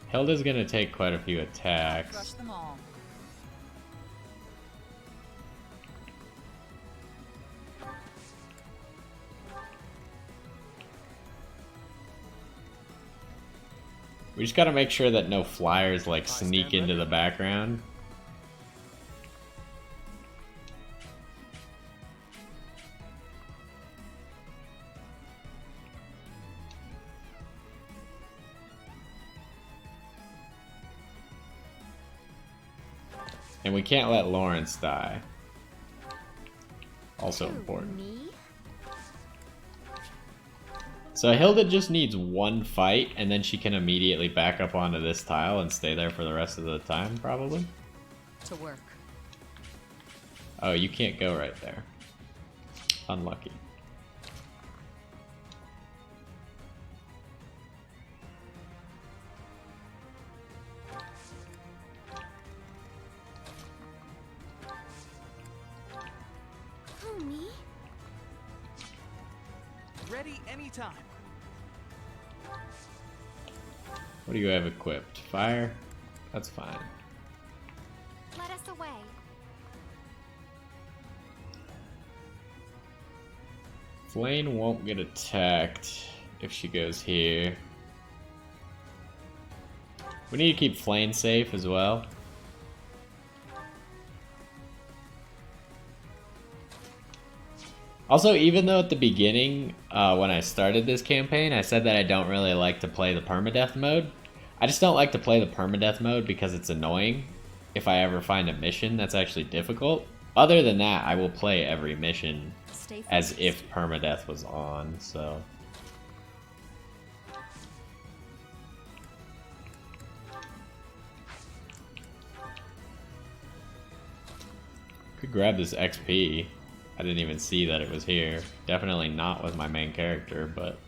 Hilda's gonna take quite a few attacks. Crush them all. We just gotta make sure that no flyers like sneak into the background. And we can't let Lawrence die. Also important. So Hilda just needs one fight, and then she can immediately back up onto this tile and stay there for the rest of the time, probably? To work. Oh, you can't go right there. Unlucky. Ready anytime. What do you have equipped? Fire? That's fine. Let us away. Flame won't get attacked if she goes here. We need to keep Flame safe as well. Also, even though at the beginning, when I started this campaign, I said that I don't really like to play the permadeath mode, I just don't like to play the permadeath mode because it's annoying if I ever find a mission that's actually difficult. Other than that, I will play every mission as if permadeath was on, so... Could grab this XP. I didn't even see that it was here. Definitely not with my main character, but...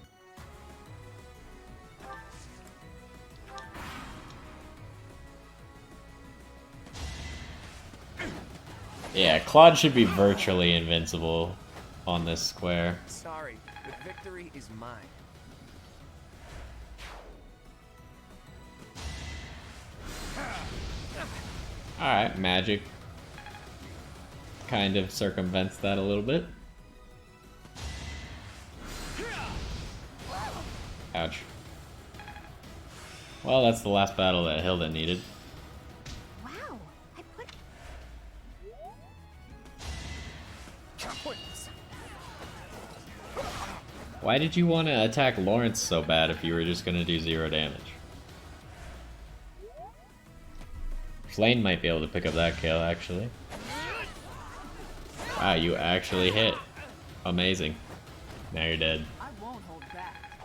Yeah, Claude should be virtually invincible on this square. Sorry, the victory is mine. Alright, magic kind of circumvents that a little bit. Ouch. Well, that's the last battle that Hilda needed. Wow, I put... Why did you want to attack Lawrence so bad if you were just going to do 0 damage? Flame might be able to pick up that kill, actually. Wow, you actually hit. Amazing. Now you're dead. I won't hold back.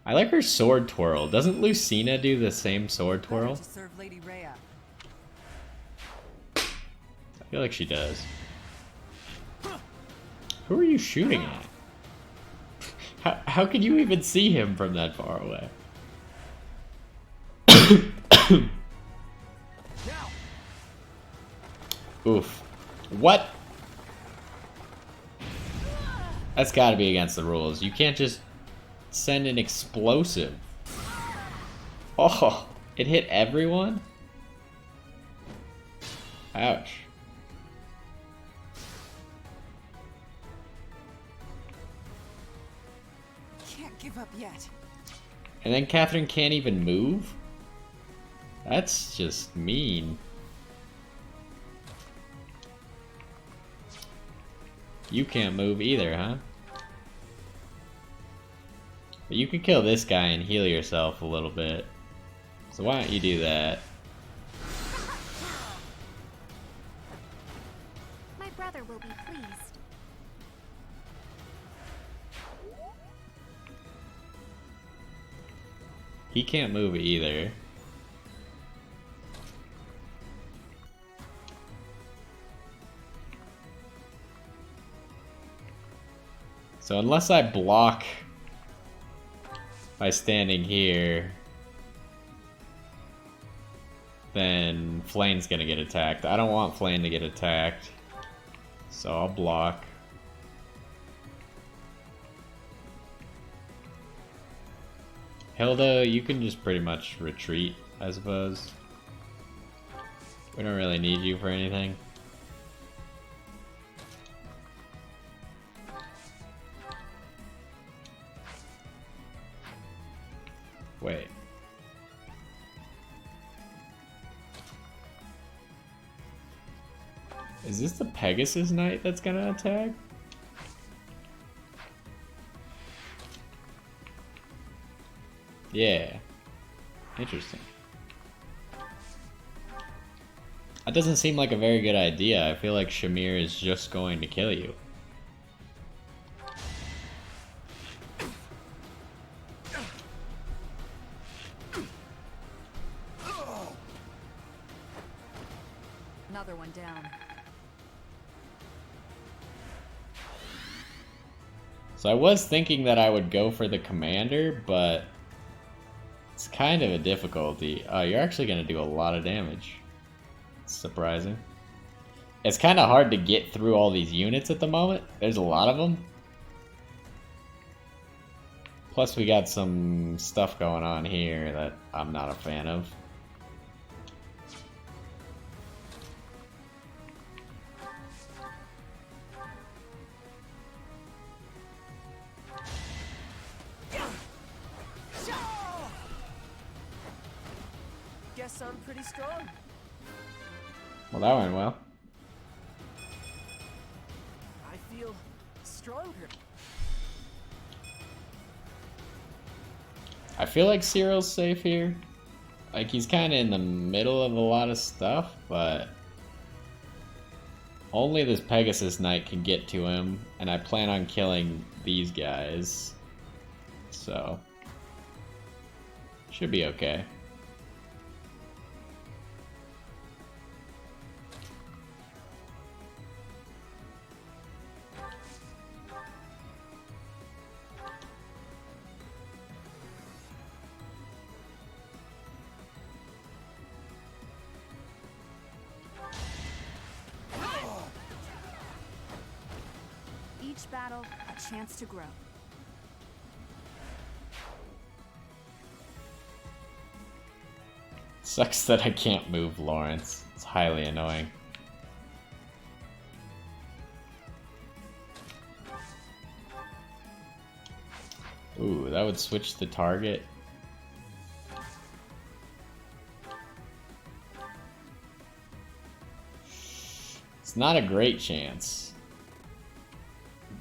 I like her sword twirl. Doesn't Lucina do the same sword twirl? To serve Lady Rhea. I feel like she does. Who are you shooting at? How could you even see him from that far away? Oof. What? That's gotta be against the rules. You can't just send an explosive. Oh, it hit everyone? Ouch. Can't give up yet. And then Catherine can't even move? That's just mean. You can't move either, huh? But you can kill this guy and heal yourself a little bit. So why don't you do that? My brother will be pleased. He can't move either. So unless I block by standing here, then Flane's gonna get attacked. I don't want Flane to get attacked, so I'll block. Hilda, you can just pretty much retreat, I suppose. We don't really need you for anything. Wait. Is this the Pegasus Knight that's gonna attack? Yeah. Interesting. That doesn't seem like a very good idea. I feel like Shamir is just going to kill you. Another one down. So I was thinking that I would go for the commander, but it's kind of a difficulty. Oh, you're actually going to do a lot of damage. It's surprising. It's kind of hard to get through all these units at the moment. There's a lot of them. Plus we got some stuff going on here that I'm not a fan of. Guess I'm pretty strong. Well, that went well. I feel stronger. I feel like Cyril's safe here. Like, he's kind of in the middle of a lot of stuff, but only this Pegasus Knight can get to him, and I plan on killing these guys. So, should be okay. Each battle, a chance to grow. Sucks that I can't move Lawrence. It's highly annoying. Ooh, that would switch the target. It's not a great chance,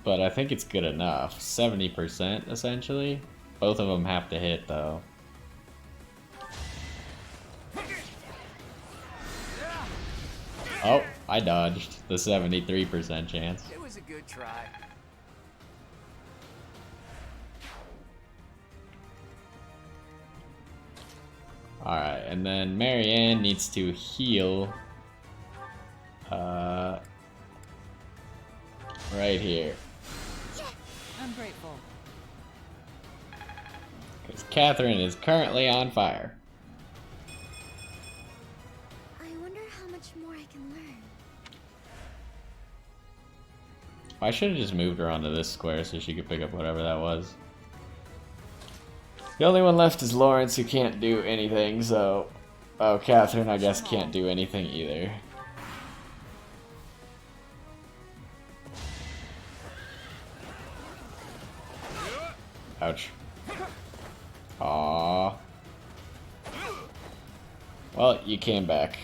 but I think it's good enough. 70% essentially. Both of them have to hit though. Oh, I dodged the 73% chance. It was a good try. Alright, and then Marianne needs to heal right here. I'm grateful. Because Catherine is currently on fire. I should have just moved her onto this square so she could pick up whatever that was. The only one left is Lawrence, who can't do anything, so... Oh, Catherine, I guess, can't do anything either. Ouch. Aww. Well, you came back.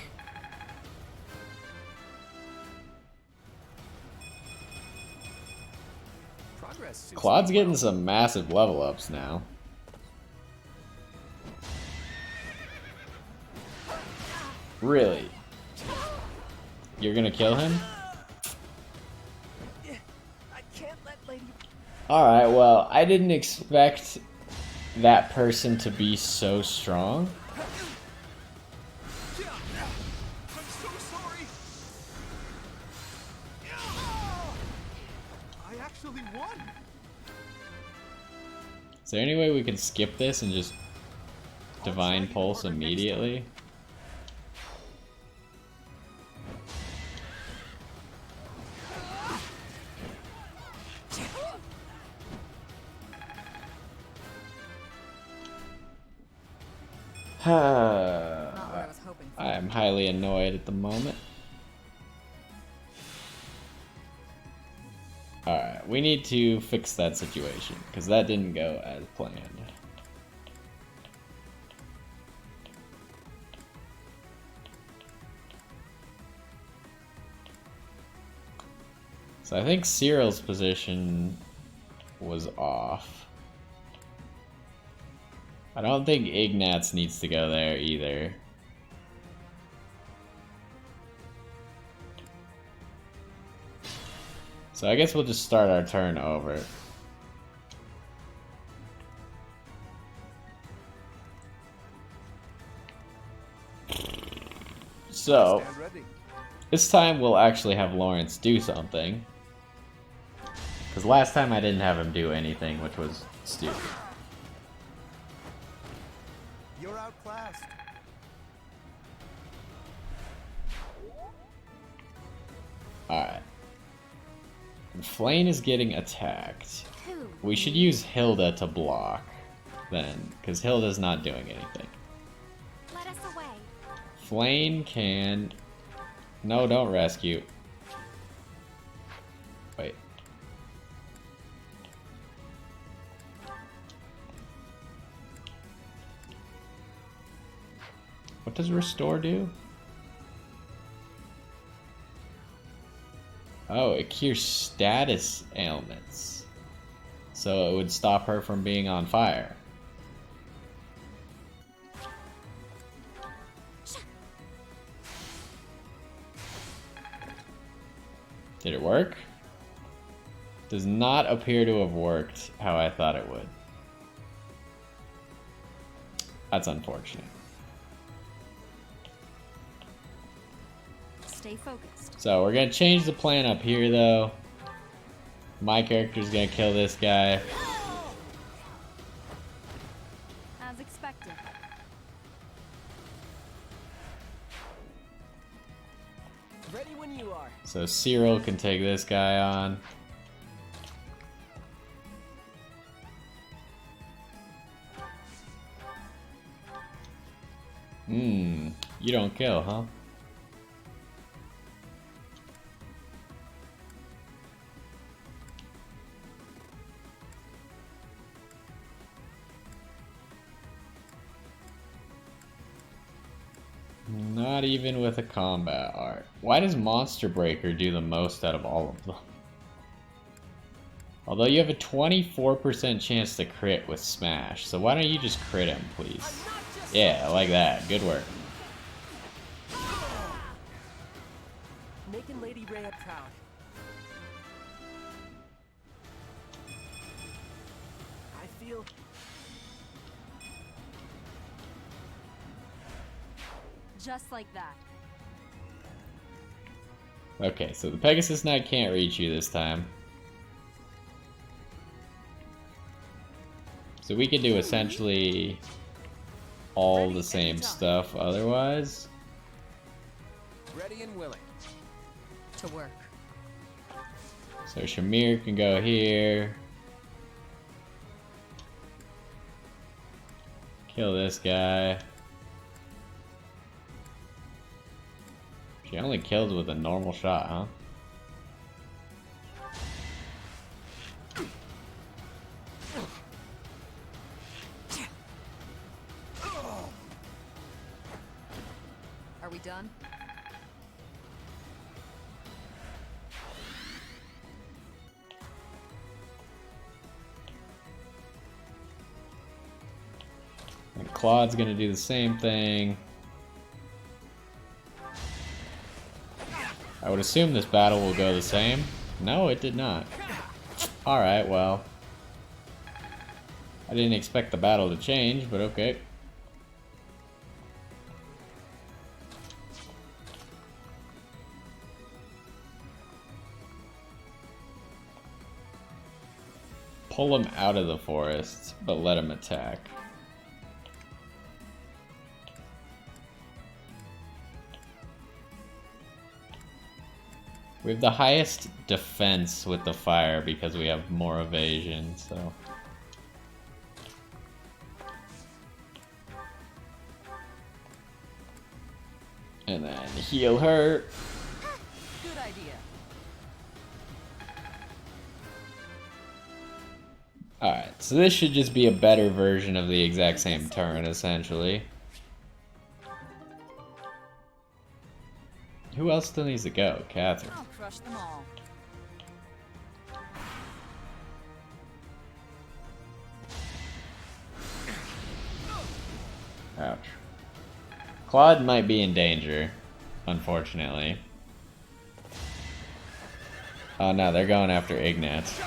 Claude's getting some massive level ups now. Really? You're gonna kill him? I can't let Lady... Alright, well, I didn't expect that person to be so strong. I'm so sorry. I actually won. Is there any way we can skip this and just Divine Pulse immediately? I am highly annoyed at the moment. Alright, we need to fix that situation, because that didn't go as planned. So I think Cyril's position was off. I don't think Ignatz needs to go there either. So I guess we'll just start our turn over. So, this time we'll actually have Lawrence do something. Because last time I didn't have him do anything, which was stupid. You're outclassed. Alright. Flane is getting attacked. We should use Hilda to block then, because Hilda's not doing anything. Let us away. Flane can... No, don't rescue. Wait. What does restore do? Oh, it cures status ailments. So it would stop her from being on fire. Did it work? Does not appear to have worked how I thought it would. That's unfortunate. Stay focused. So we're gonna change the plan up here though. My character's gonna kill this guy. As expected. Ready when you are. So Cyril can take this guy on. You don't kill, huh? Not even with a combat art. Why does Monster Breaker do the most out of all of them? Although you have a 24% chance to crit with Smash, so why don't you just crit him, please? Yeah, I like that. Good work. Making Lady Rhea proud. I feel... Just like that. Okay, so the Pegasus Knight can't reach you this time. So we can do essentially all the same stuff otherwise. Ready and willing. To work. So Shamir can go here. Kill this guy. She only kills with a normal shot, huh? Are we done? And Claude's gonna do the same thing. I would assume this battle will go the same. No, it did not. Alright, well. I didn't expect the battle to change, but okay. Pull him out of the forest, but let him attack. We have the highest defense with the fire because we have more evasion, so... And then heal her. Good idea. Alright, so this should just be a better version of the exact same turn, essentially. Who else still needs to go? Catherine. I'll crush them all. Ouch. Claude might be in danger, unfortunately. Oh no, they're going after Ignatz.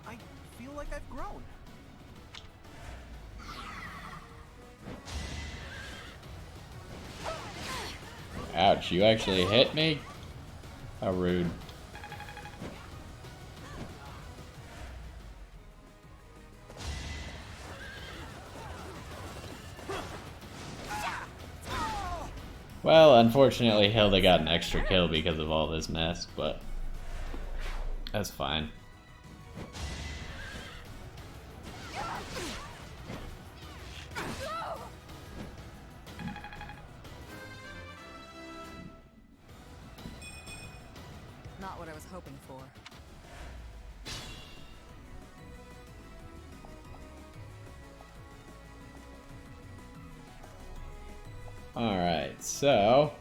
I feel like I've grown. Ouch, you actually hit me? How rude. Well, unfortunately, Hilda got an extra kill because of all this mess, but that's fine. Not what I was hoping for. Alright, so...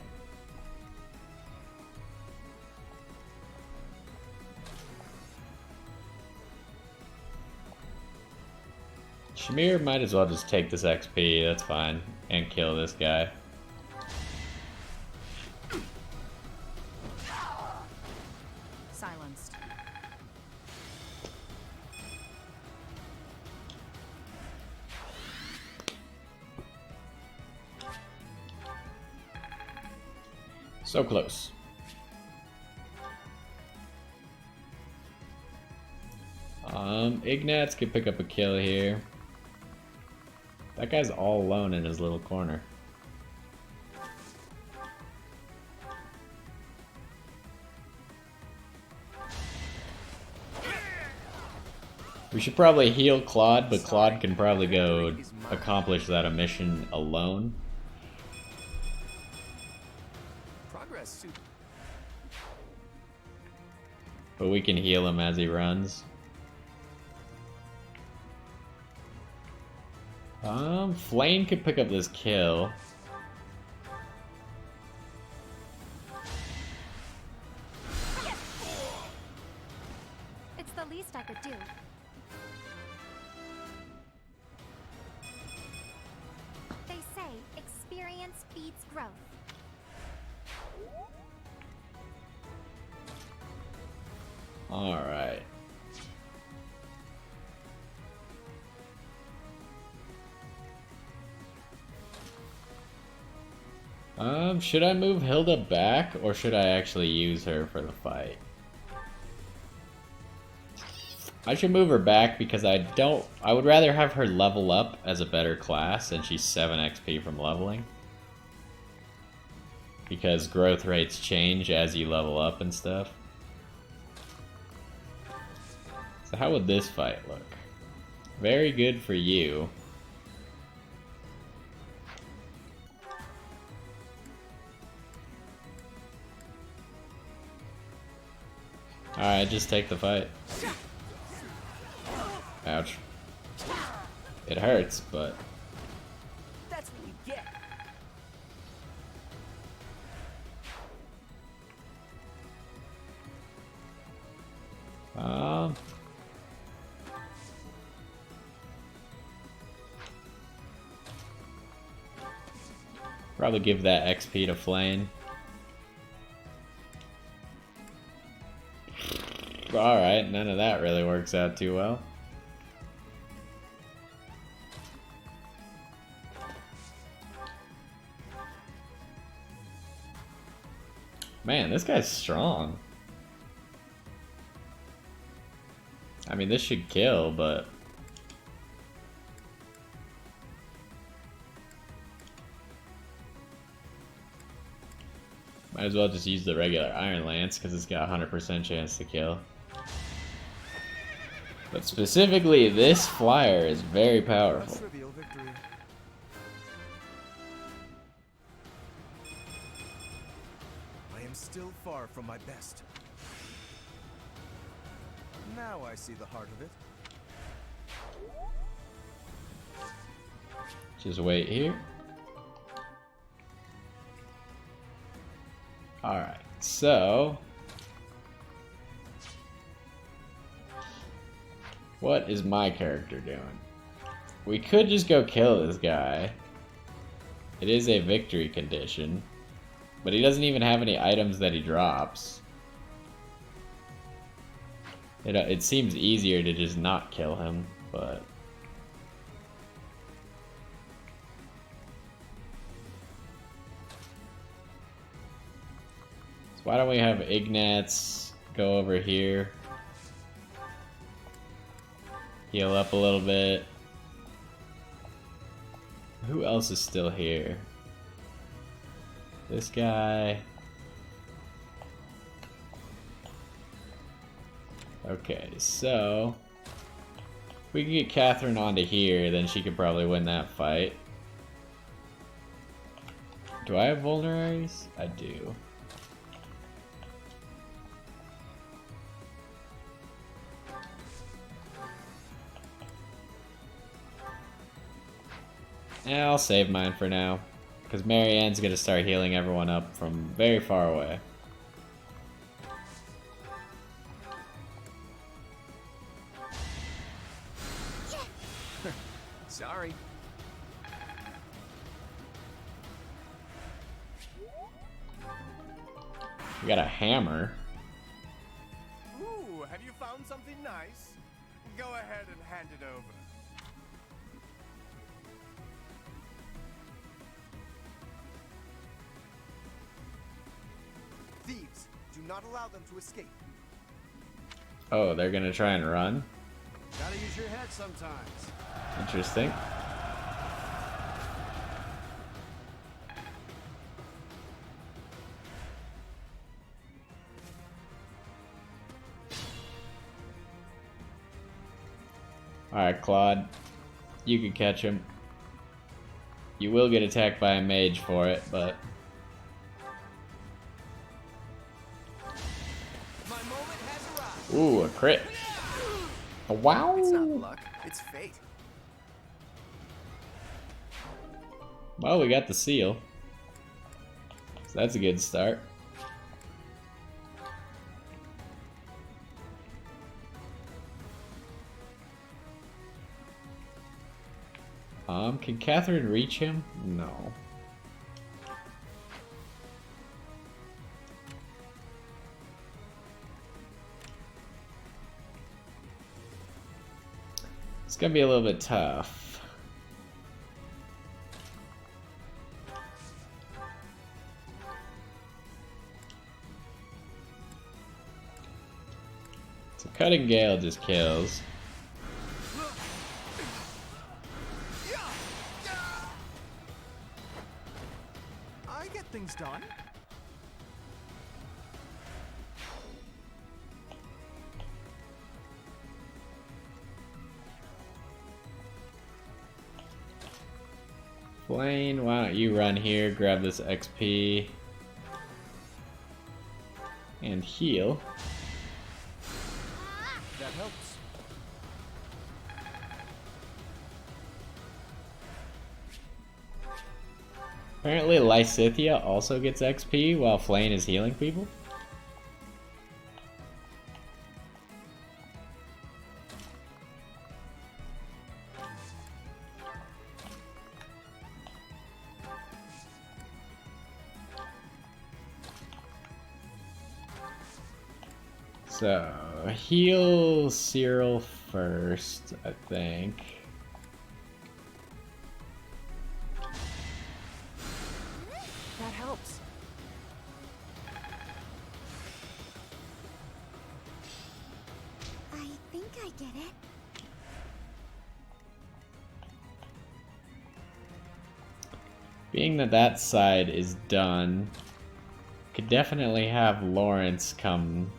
Shamir might as well just take this XP, that's fine, and kill this guy. Silenced. So close. Ignatz could pick up a kill here. That guy's all alone in his little corner. We should probably heal Claude, but Claude can probably go accomplish that mission alone. Progress suit. But we can heal him as he runs. Flame could pick up this kill. It's the least I could do. They say experience feeds growth. Alright. Should I move Hilda back, or should I actually use her for the fight? I should move her back because I would rather have her level up as a better class, and she's 7 XP from leveling. Because growth rates change as you level up and stuff. So how would this fight look? Very good for you. Alright, just take the fight. Ouch. It hurts, but... That's what you get. Probably give that XP to Flame. Alright, none of that really works out too well. Man, this guy's strong. I mean, this should kill, but... might as well just use the regular Iron Lance, because it's got a 100% chance to kill. But specifically, this flyer is very powerful. Trivial victory. I am still far from my best. Now I see the heart of it. Just wait here. Alright, so... what is my character doing? We could just go kill this guy. It is a victory condition. But he doesn't even have any items that he drops. It seems easier to just not kill him, but... so why don't we have Ignatz go over here? Heal up a little bit. Who else is still here? This guy. Okay, so if we can get Catherine onto here, then she could probably win that fight. Do I have vulneraries? I do. Yeah, I'll save mine for now, because Marianne's gonna start healing everyone up from very far away. Sorry. We got a hammer. Ooh, have you found something nice? Go ahead and hand it over. Thieves, do not allow them to escape. Oh, they're gonna try and run? Gotta use your head sometimes. Interesting. Alright, Claude. You can catch him. You will get attacked by a mage for it, but... My moment has arrived. ooh, a crit. Oh, wow! It's not luck, it's fate. Well, we got the seal. So that's a good start. Can Catherine reach him? No. It's gonna be a little bit tough. So Cutting Gale just kills. I get things done. Blaine, why don't you run here, grab this XP, and heal. That helps. Apparently Lysithea also gets XP while Flane is healing people. So, heal Cyril first, I think. That helps. I think I get it. Being that that side is done, could definitely have Lawrence come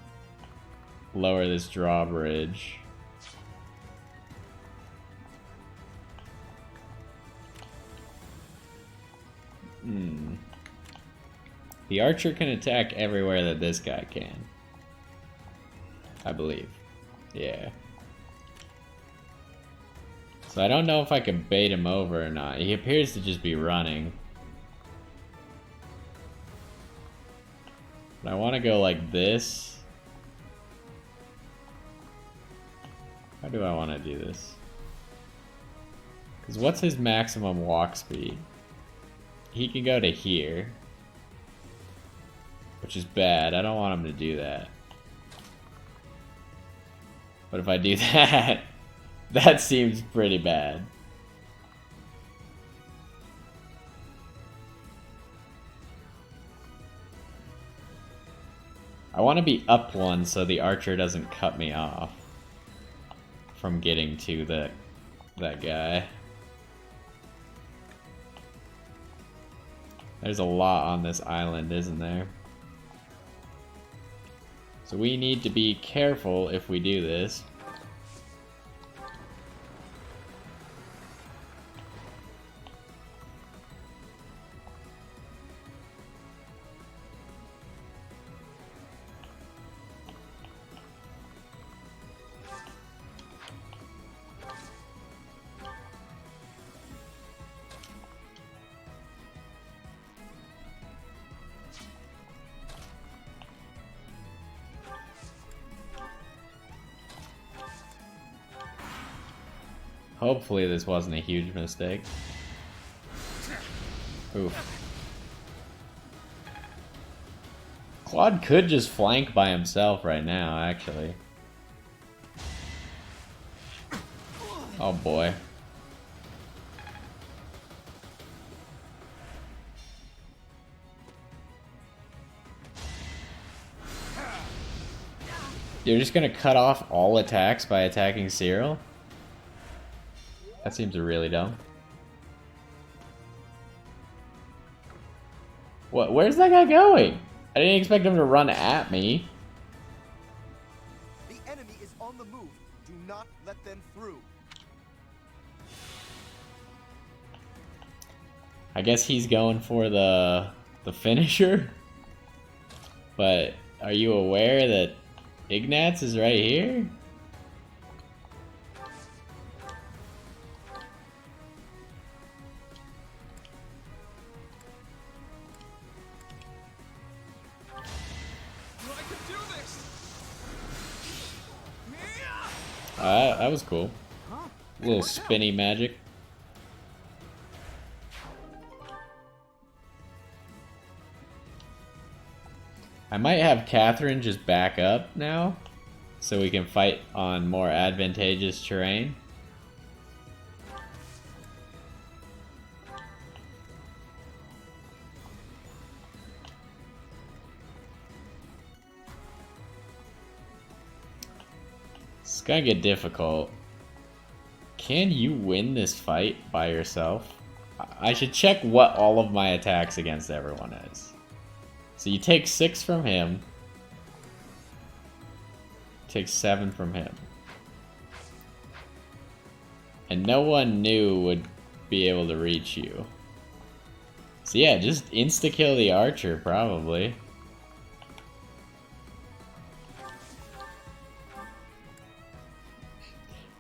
lower this drawbridge. The archer can attack everywhere that this guy can, I believe. Yeah. So I don't know if I can bait him over or not. He appears to just be running. But I want to go like this. How do I want to do this? Because what's his maximum walk speed? He can go to here. Which is bad. I don't want him to do that. But if I do that, that seems pretty bad. I want to be up one so the archer doesn't cut me off from getting to that guy. There's a lot on this island, isn't there? So we need to be careful if we do this. Hopefully this wasn't a huge mistake. Oof. Claude could just flank by himself right now, actually. Oh boy. You're just gonna cut off all attacks by attacking Cyril? That seems really dumb. What? Where's that guy going? I didn't expect him to run at me. The enemy is on the move. Do not let them through. I guess he's going for the finisher. But are you aware that Ignatz is right here? That was cool. A little spinny magic. I might have Catherine just back up now, so we can fight on more advantageous terrain. It's gonna get difficult. Can you win this fight by yourself? I should check what all of my attacks against everyone is. So you take 6 from him. Take 7 from him. And no one new would be able to reach you. So yeah, just insta-kill the archer, probably.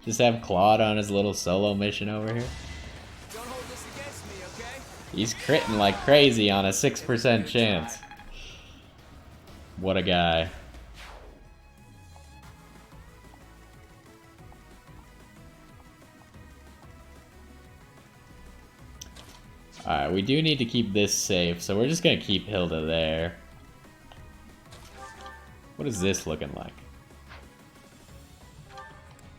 Just have Claude on his little solo mission over here. Don't hold this against me, okay? He's critting like crazy on a 6% chance. What a guy. Alright, we do need to keep this safe, so we're just gonna keep Hilda there. What is this looking like?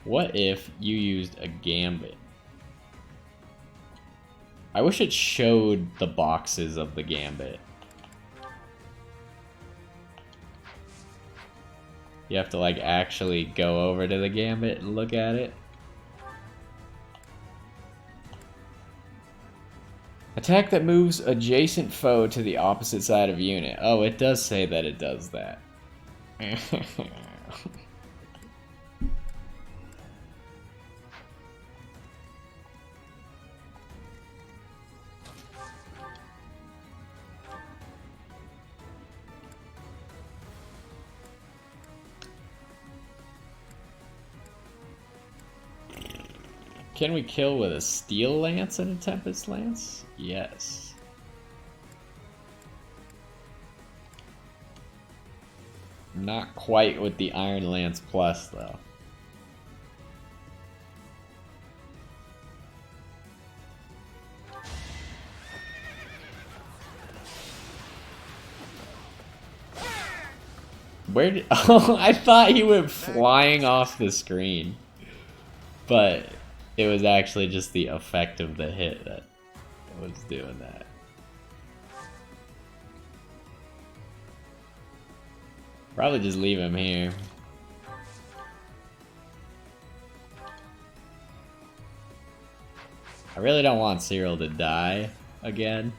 What if you used a gambit? I wish it showed the boxes of the gambit. You have to like actually go over to the gambit and look at it. Attack that moves adjacent foe to the opposite side of unit. Oh, it does say that it does that. Can we kill with a steel lance and a tempest lance? Yes. Not quite with the iron lance plus though. Where did... Oh, I thought he went flying off the screen. But it was actually just the effect of the hit that was doing that. Probably just leave him here. I really don't want Cyril to die again.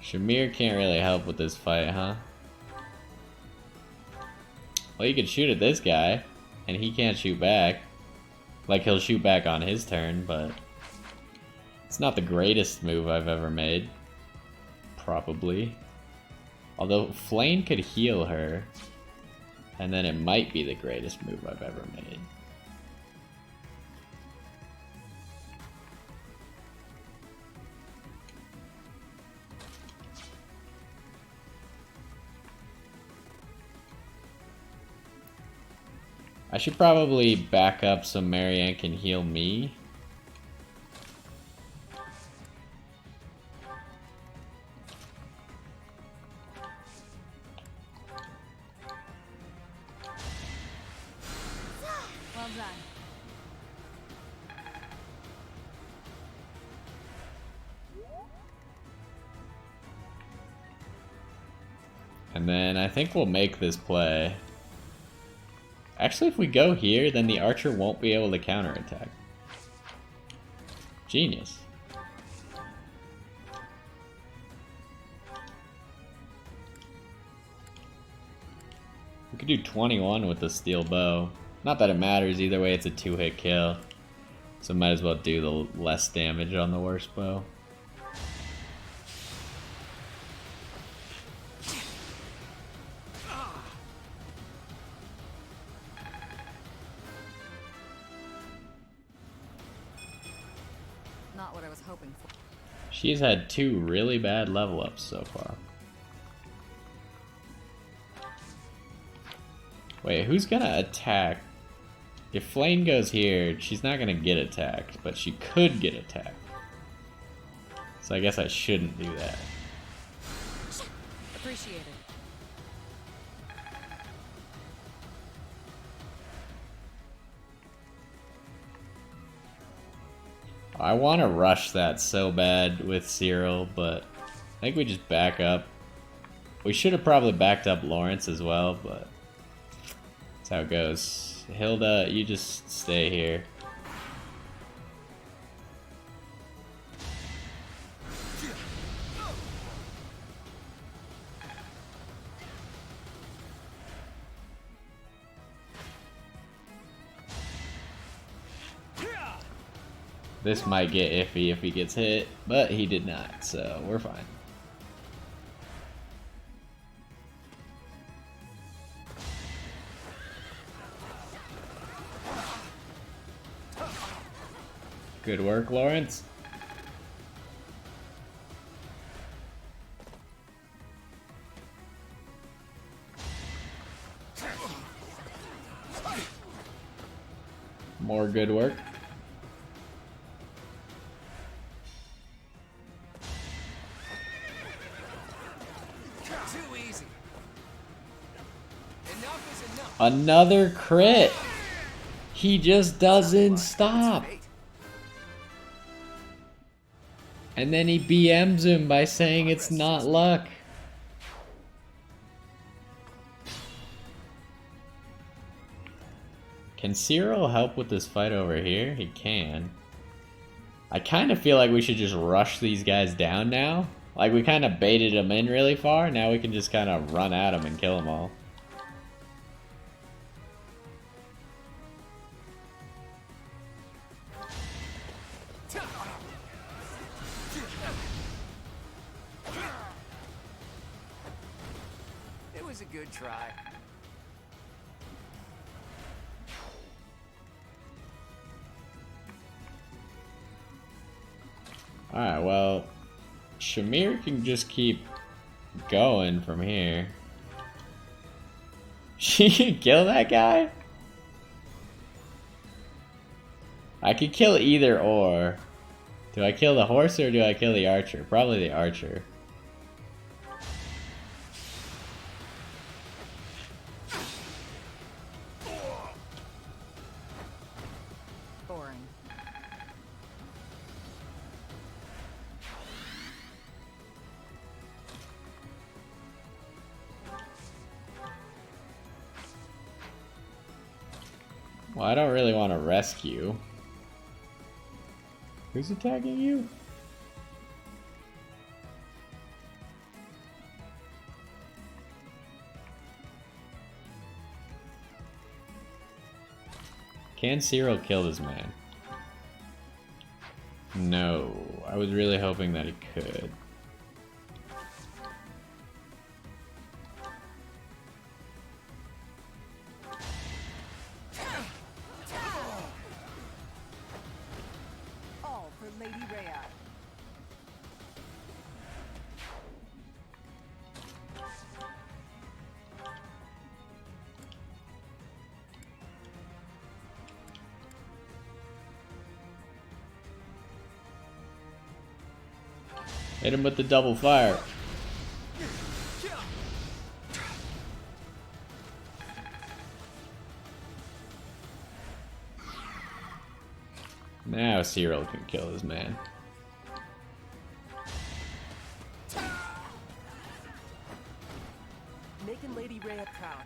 Shamir can't really help with this fight, huh? Well, you could shoot at this guy, and he can't shoot back. Like, he'll shoot back on his turn, but it's not the greatest move I've ever made. Probably. Although, Flame could heal her, and then it might be the greatest move I've ever made. I should probably back up so Marianne can heal me. Well done. And then I think we'll make this play. Actually, if we go here, then the archer won't be able to counterattack. Genius. We could do 21 with the steel bow. Not that it matters, either way it's a 2-hit kill. So might as well do the less damage on the worst bow. Not what I was hoping for. She's had 2 really bad level ups so far. Wait, who's gonna attack? If Flame goes here, she's not gonna get attacked, but she could get attacked. So I guess I shouldn't do that. Appreciate it. I want to rush that so bad with Cyril, but I think we just back up. We should have probably backed up Lawrence as well, but that's how it goes. Hilda, you just stay here. This might get iffy if he gets hit, but he did not, so we're fine. Good work, Lawrence. More good work. Another crit. He just doesn't stop. And then he BMs him by saying it's not luck. Can Cyril help with this fight over here? He can. I kind of feel like we should just rush these guys down now. Like we kind of baited them in really far. Now we can just kind of run at them and kill them all. It was a good try. Alright, well, Shamir can just keep going from here. She can kill that guy? I could kill either or. Do I kill the horse or do I kill the archer? Probably the archer. Boring. Well, I don't really want to rescue. Who's attacking you? Can Cyril kill this man? No. I was really hoping that he could. All for Lady Rhea. Hit him with the double fire. Now Cyril can kill his man. Making Lady Rhea proud.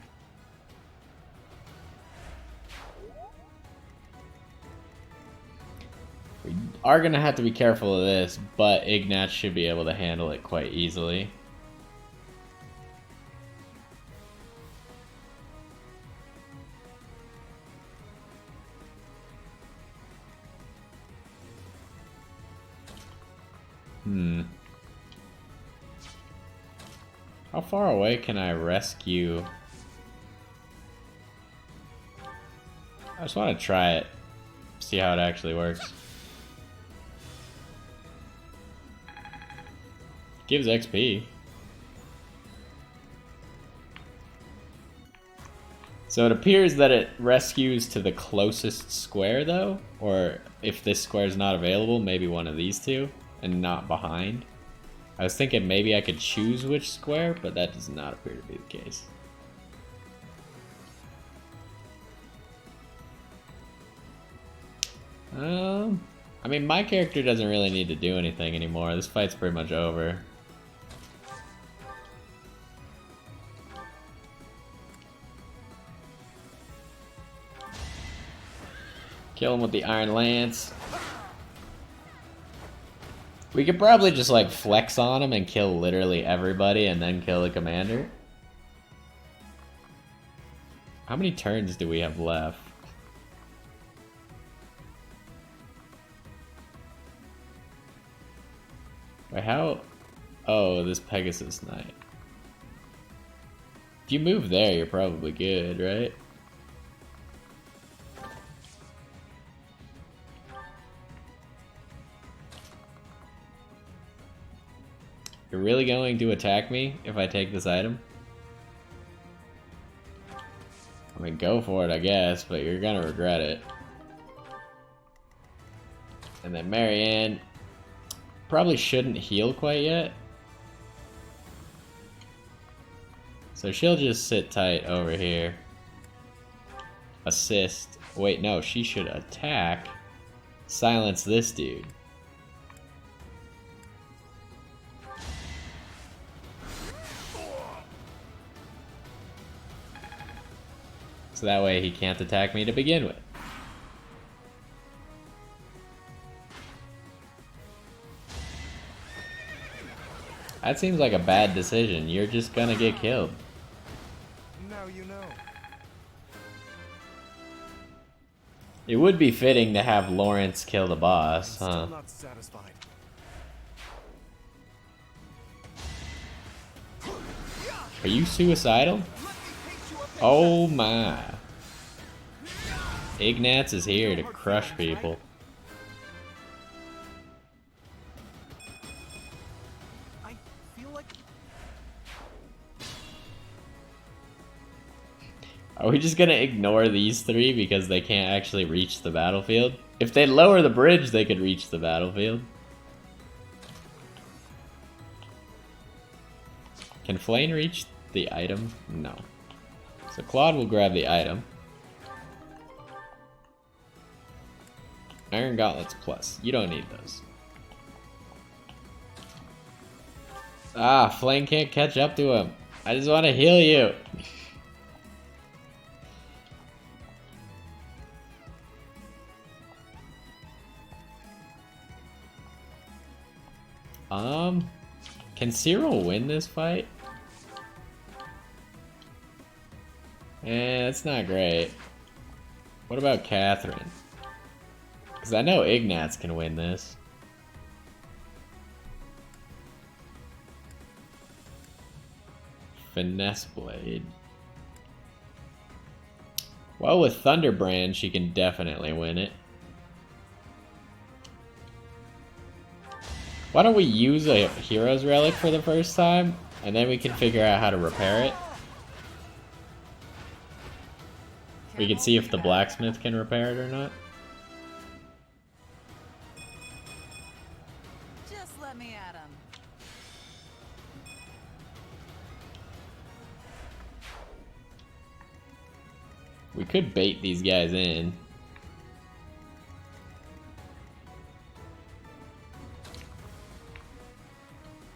We are gonna have to be careful of this, but Ignatz should be able to handle it quite easily. How far away can I rescue? I just want to try it, see how it actually works. Gives XP. So it appears that it rescues to the closest square though, or if this square is not available, maybe one of these two, and not behind. I was thinking maybe I could choose which square, but that does not appear to be the case. I mean, my character doesn't really need to do anything anymore. This fight's pretty much over. Kill him with the Iron Lance. We could probably just like flex on him and kill literally everybody and then kill the commander. How many turns do we have left? Wait, how? Oh, this Pegasus Knight. If you move there, you're probably good, right? You're really going to attack me if I take this item? I mean, go for it, I guess, but you're gonna regret it. And then Marianne probably shouldn't heal quite yet. So she'll just sit tight over here. Assist. Wait, no, she should attack. Silence this dude. So that way he can't attack me to begin with. That seems like a bad decision. You're just gonna get killed. Now you know. It would be fitting to have Lawrence kill the boss, huh? Still not satisfied. Are you suicidal? Oh my. Ignatz is here to crush people. I feel like Are we just gonna ignore these three because they can't actually reach the battlefield? If they lower the bridge, they could reach the battlefield. Can Flane reach the item? No. So Claude will grab the item. Iron Gauntlets Plus. You don't need those. Ah, Flame can't catch up to him. I just want to heal you. Can Cyril win this fight? That's not great. What about Catherine? Because I know Ignatz can win this. Finesse Blade. Well, with Thunderbrand, she can definitely win it. Why don't we use a Hero's Relic for the first time, and then we can figure out how to repair it? We can see if the blacksmith can repair it or not. Just let me at him. We could bait these guys in.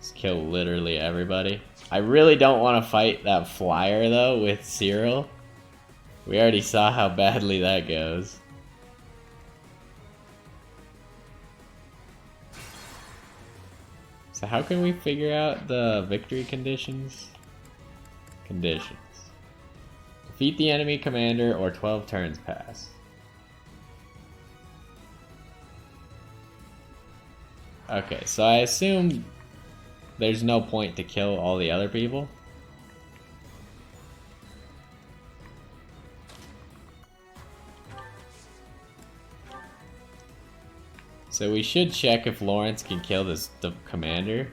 Just kill literally everybody. I really don't want to fight that flyer though with Cyril. We already saw how badly that goes. So how can we figure out the victory conditions? Conditions. Defeat the enemy commander or 12 turns pass. Okay, so I assume there's no point to kill all the other people. So we should check if Lawrence can kill the commander.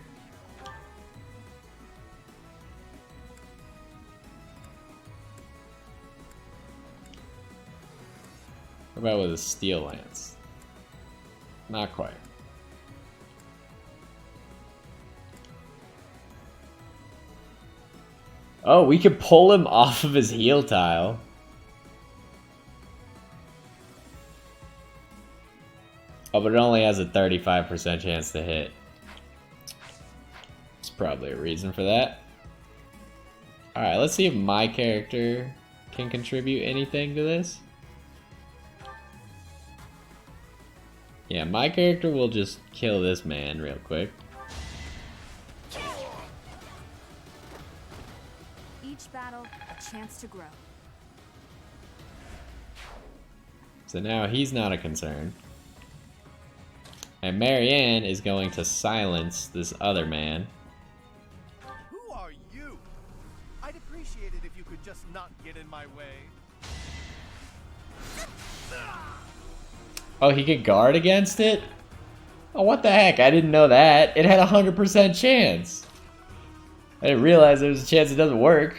What about with a steel lance? Not quite. Oh, we could pull him off of his heal tile. Oh, but it only has a 35% chance to hit. There's probably a reason for that. Alright, let's see if my character can contribute anything to this. Yeah, my character will just kill this man real quick. Each battle, a chance to grow. So now he's not a concern. And Marianne is going to silence this other man. Who are you? I'd appreciate it if you could just not get in my way. Oh, he could guard against it? Oh, what the heck? I didn't know that. It had a 100% chance. I didn't realize there was a chance it doesn't work.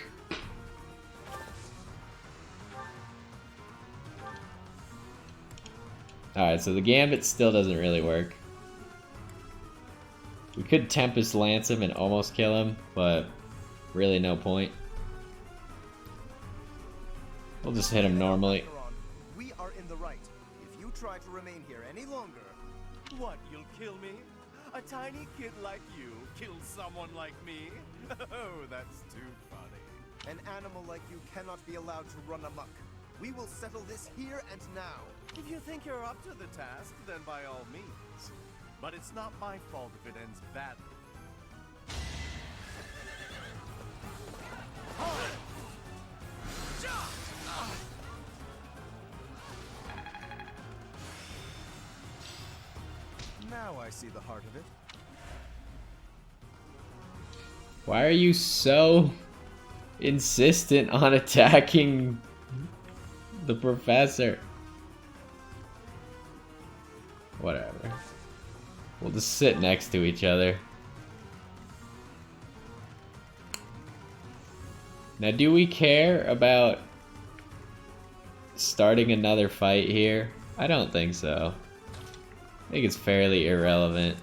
Alright, so the Gambit still doesn't really work. We could Tempest Lance him and almost kill him, but really no point. We'll just hit him normally. We are in the right. If you try to remain here any longer... What, you'll kill me? A tiny kid like you kills someone like me? Oh, that's too funny. An animal like you cannot be allowed to run amok. We will settle this here and now. If you think you're up to the task, then by all means. But it's not my fault if it ends badly. Now I see the heart of it. Why are you so insistent on attacking the professor? Whatever. We'll just sit next to each other. Now, do we care about starting another fight here? I don't think so. I think it's fairly irrelevant.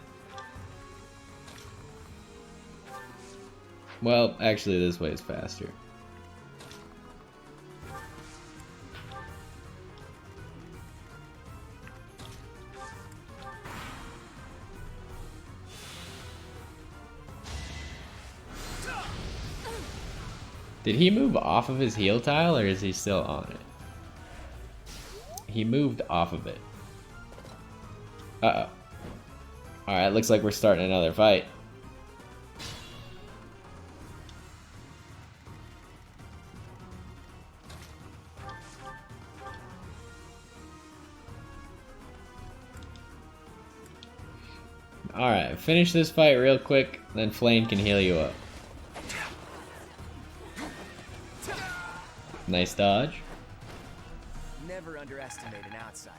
Well, actually, this way is faster. Did he move off of his heal tile, or is he still on it? He moved off of it. Uh-oh. Alright, looks like we're starting another fight. Alright, finish this fight real quick, then Flame can heal you up. Nice dodge. Never underestimate an outsider.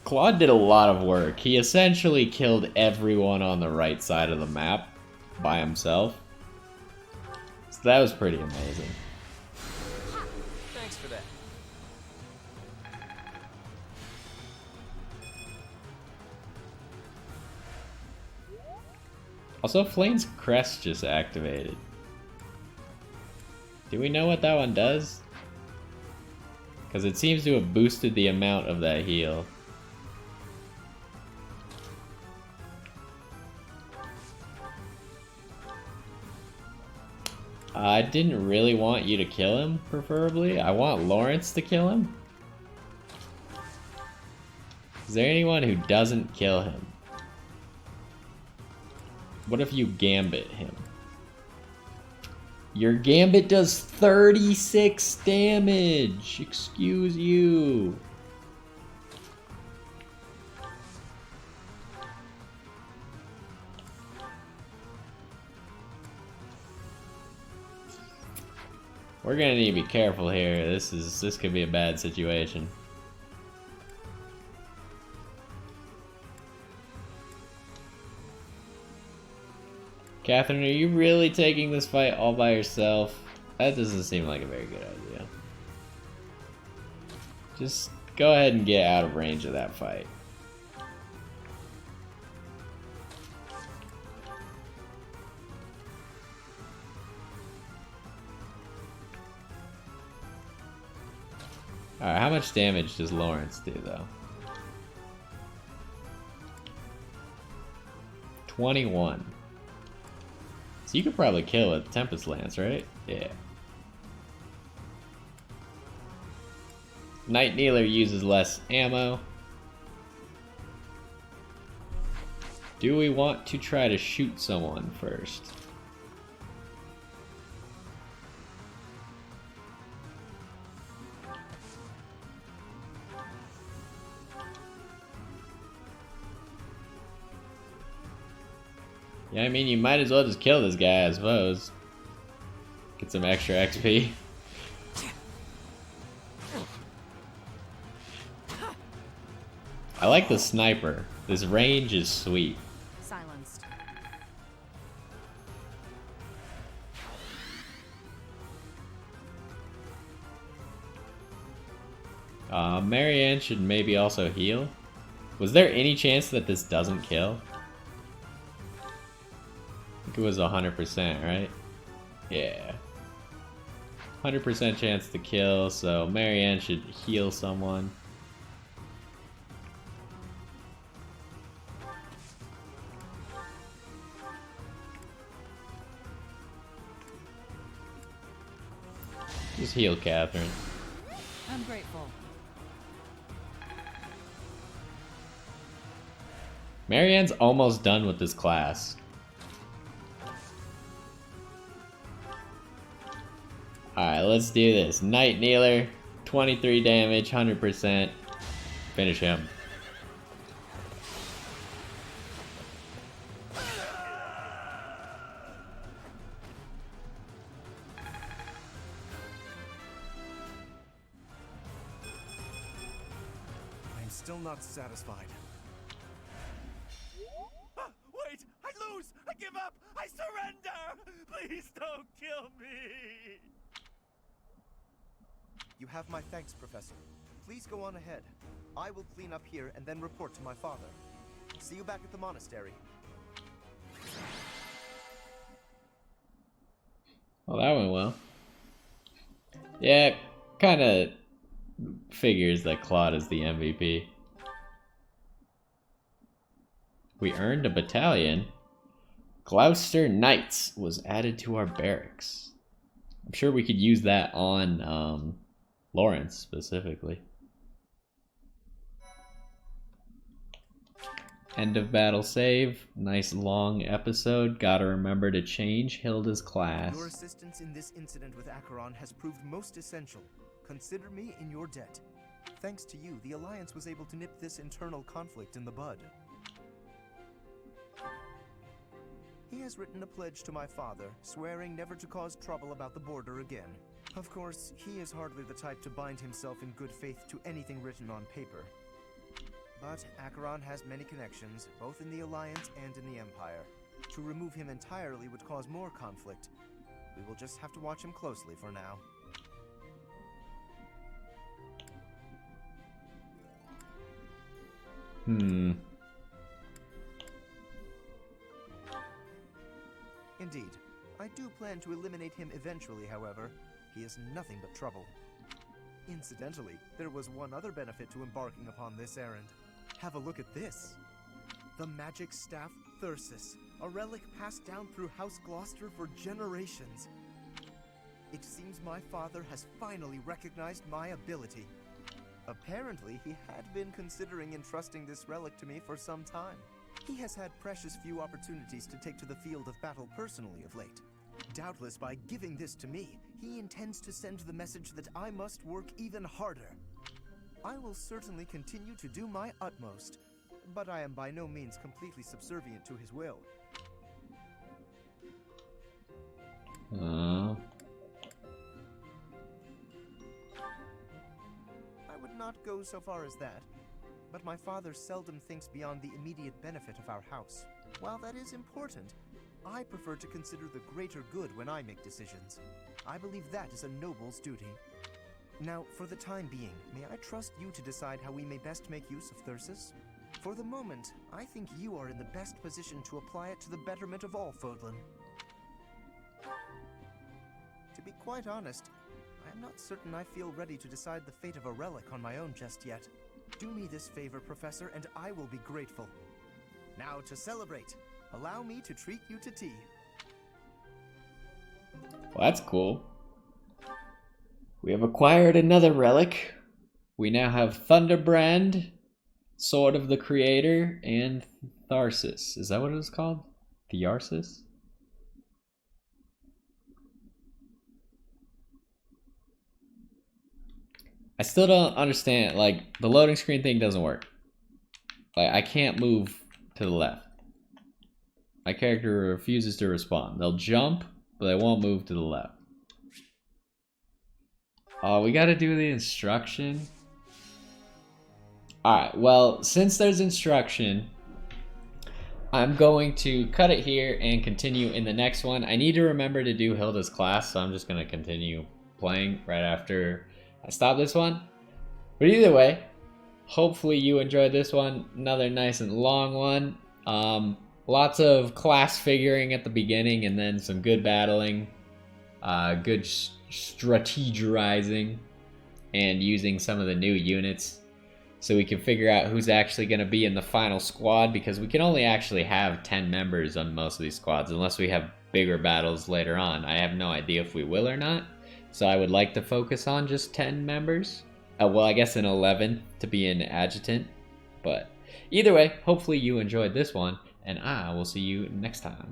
Claude did a lot of work. He essentially killed everyone on the right side of the map by himself. So that was pretty amazing. Thanks for that. Also, Flame's crest just activated. Do we know what that one does? Because it seems to have boosted the amount of that heal. I didn't really want you to kill him, preferably. I want Lawrence to kill him. Is there anyone who doesn't kill him? What if you Gambit him? Your Gambit does 36 damage! Excuse you! We're gonna need to be careful here. This could be a bad situation. Catherine, are you really taking this fight all by yourself? That doesn't seem like a very good idea. Just go ahead and get out of range of that fight. Alright, how much damage does Lawrence do, though? 21. So you could probably kill a Tempest Lance, right? Yeah. Night Kneeler uses less ammo. Do we want to try to shoot someone first? Yeah, I mean, you might as well just kill this guy, I suppose. Get some extra XP. I like the sniper. This range is sweet. Silenced. Marianne should maybe also heal. Was there any chance that this doesn't kill? I think it was 100%, right? Yeah. 100% chance to kill, so Marianne should heal someone. Just heal Catherine. I'm grateful. Marianne's almost done with this class. Alright, let's do this. Night Kneeler, 23 damage, 100%. Finish him. I'm still not satisfied. Wait! I lose! I give up! I surrender! Please don't kill me! You have my thanks, Professor. Please go on ahead. I will clean up here and then report to my father. See you back at the monastery. Well, that went well. Yeah, kinda figures that Claude is the MVP. We earned a battalion. Gloucester Knights was added to our barracks. I'm sure we could use that on Lawrence specifically. End of battle save. Nice long episode. Gotta remember to change Hilda's class. Your assistance in this incident with Acheron has proved most essential. Consider me in your debt. Thanks to you, the Alliance was able to nip this internal conflict in the bud. He has written a pledge to my father, swearing never to cause trouble about the border again. Of course, he is hardly the type to bind himself in good faith to anything written on paper. But Acheron has many connections, both in the Alliance and in the Empire. To remove him entirely would cause more conflict. We will just have to watch him closely for now. Indeed. I do plan to eliminate him eventually, however. He is nothing but trouble. Incidentally, there was one other benefit to embarking upon this errand. Have a look at this. The magic staff Thyrsus, a relic passed down through House Gloucester for generations. It seems my father has finally recognized my ability. Apparently, he had been considering entrusting this relic to me for some time. He has had precious few opportunities to take to the field of battle personally of late. Doubtless by giving this to me, he intends to send the message that I must work even harder. I will certainly continue to do my utmost, but I am by no means completely subservient to his will. I would not go so far as that, but my father seldom thinks beyond the immediate benefit of our house. While that is important, I prefer to consider the greater good when I make decisions. I believe that is a noble's duty. Now, for the time being, may I trust you to decide how we may best make use of Thyrsus? For the moment, I think you are in the best position to apply it to the betterment of all Fodlan. To be quite honest, I am not certain I feel ready to decide the fate of a relic on my own just yet. Do me this favor, Professor, and I will be grateful. Now, to celebrate, allow me to treat you to tea. Well, that's cool. We have acquired another relic. We now have Thunderbrand Sword of the Creator and Tharsis. Is that what it was called? Tharsis? I still don't understand, like, the loading screen thing doesn't work. Like, I can't move to the left. My character refuses to respond. They'll jump, but they won't move to the left. Oh, we gotta do the instruction. Alright, well, since there's instruction, I'm going to cut it here and continue in the next one. I need to remember to do Hilda's class, so I'm just gonna continue playing right after I stop this one. But either way, hopefully you enjoyed this one. Another nice and long one. Lots of class figuring at the beginning and then some good battling. Good strategizing and using some of the new units so we can figure out who's actually going to be in the final squad, because we can only actually have 10 members on most of these squads unless we have bigger battles later on. I have no idea if we will or not. So I would like to focus on just 10 members. Well, I guess an 11th to be an adjutant. But either way, hopefully you enjoyed this one, and I will see you next time.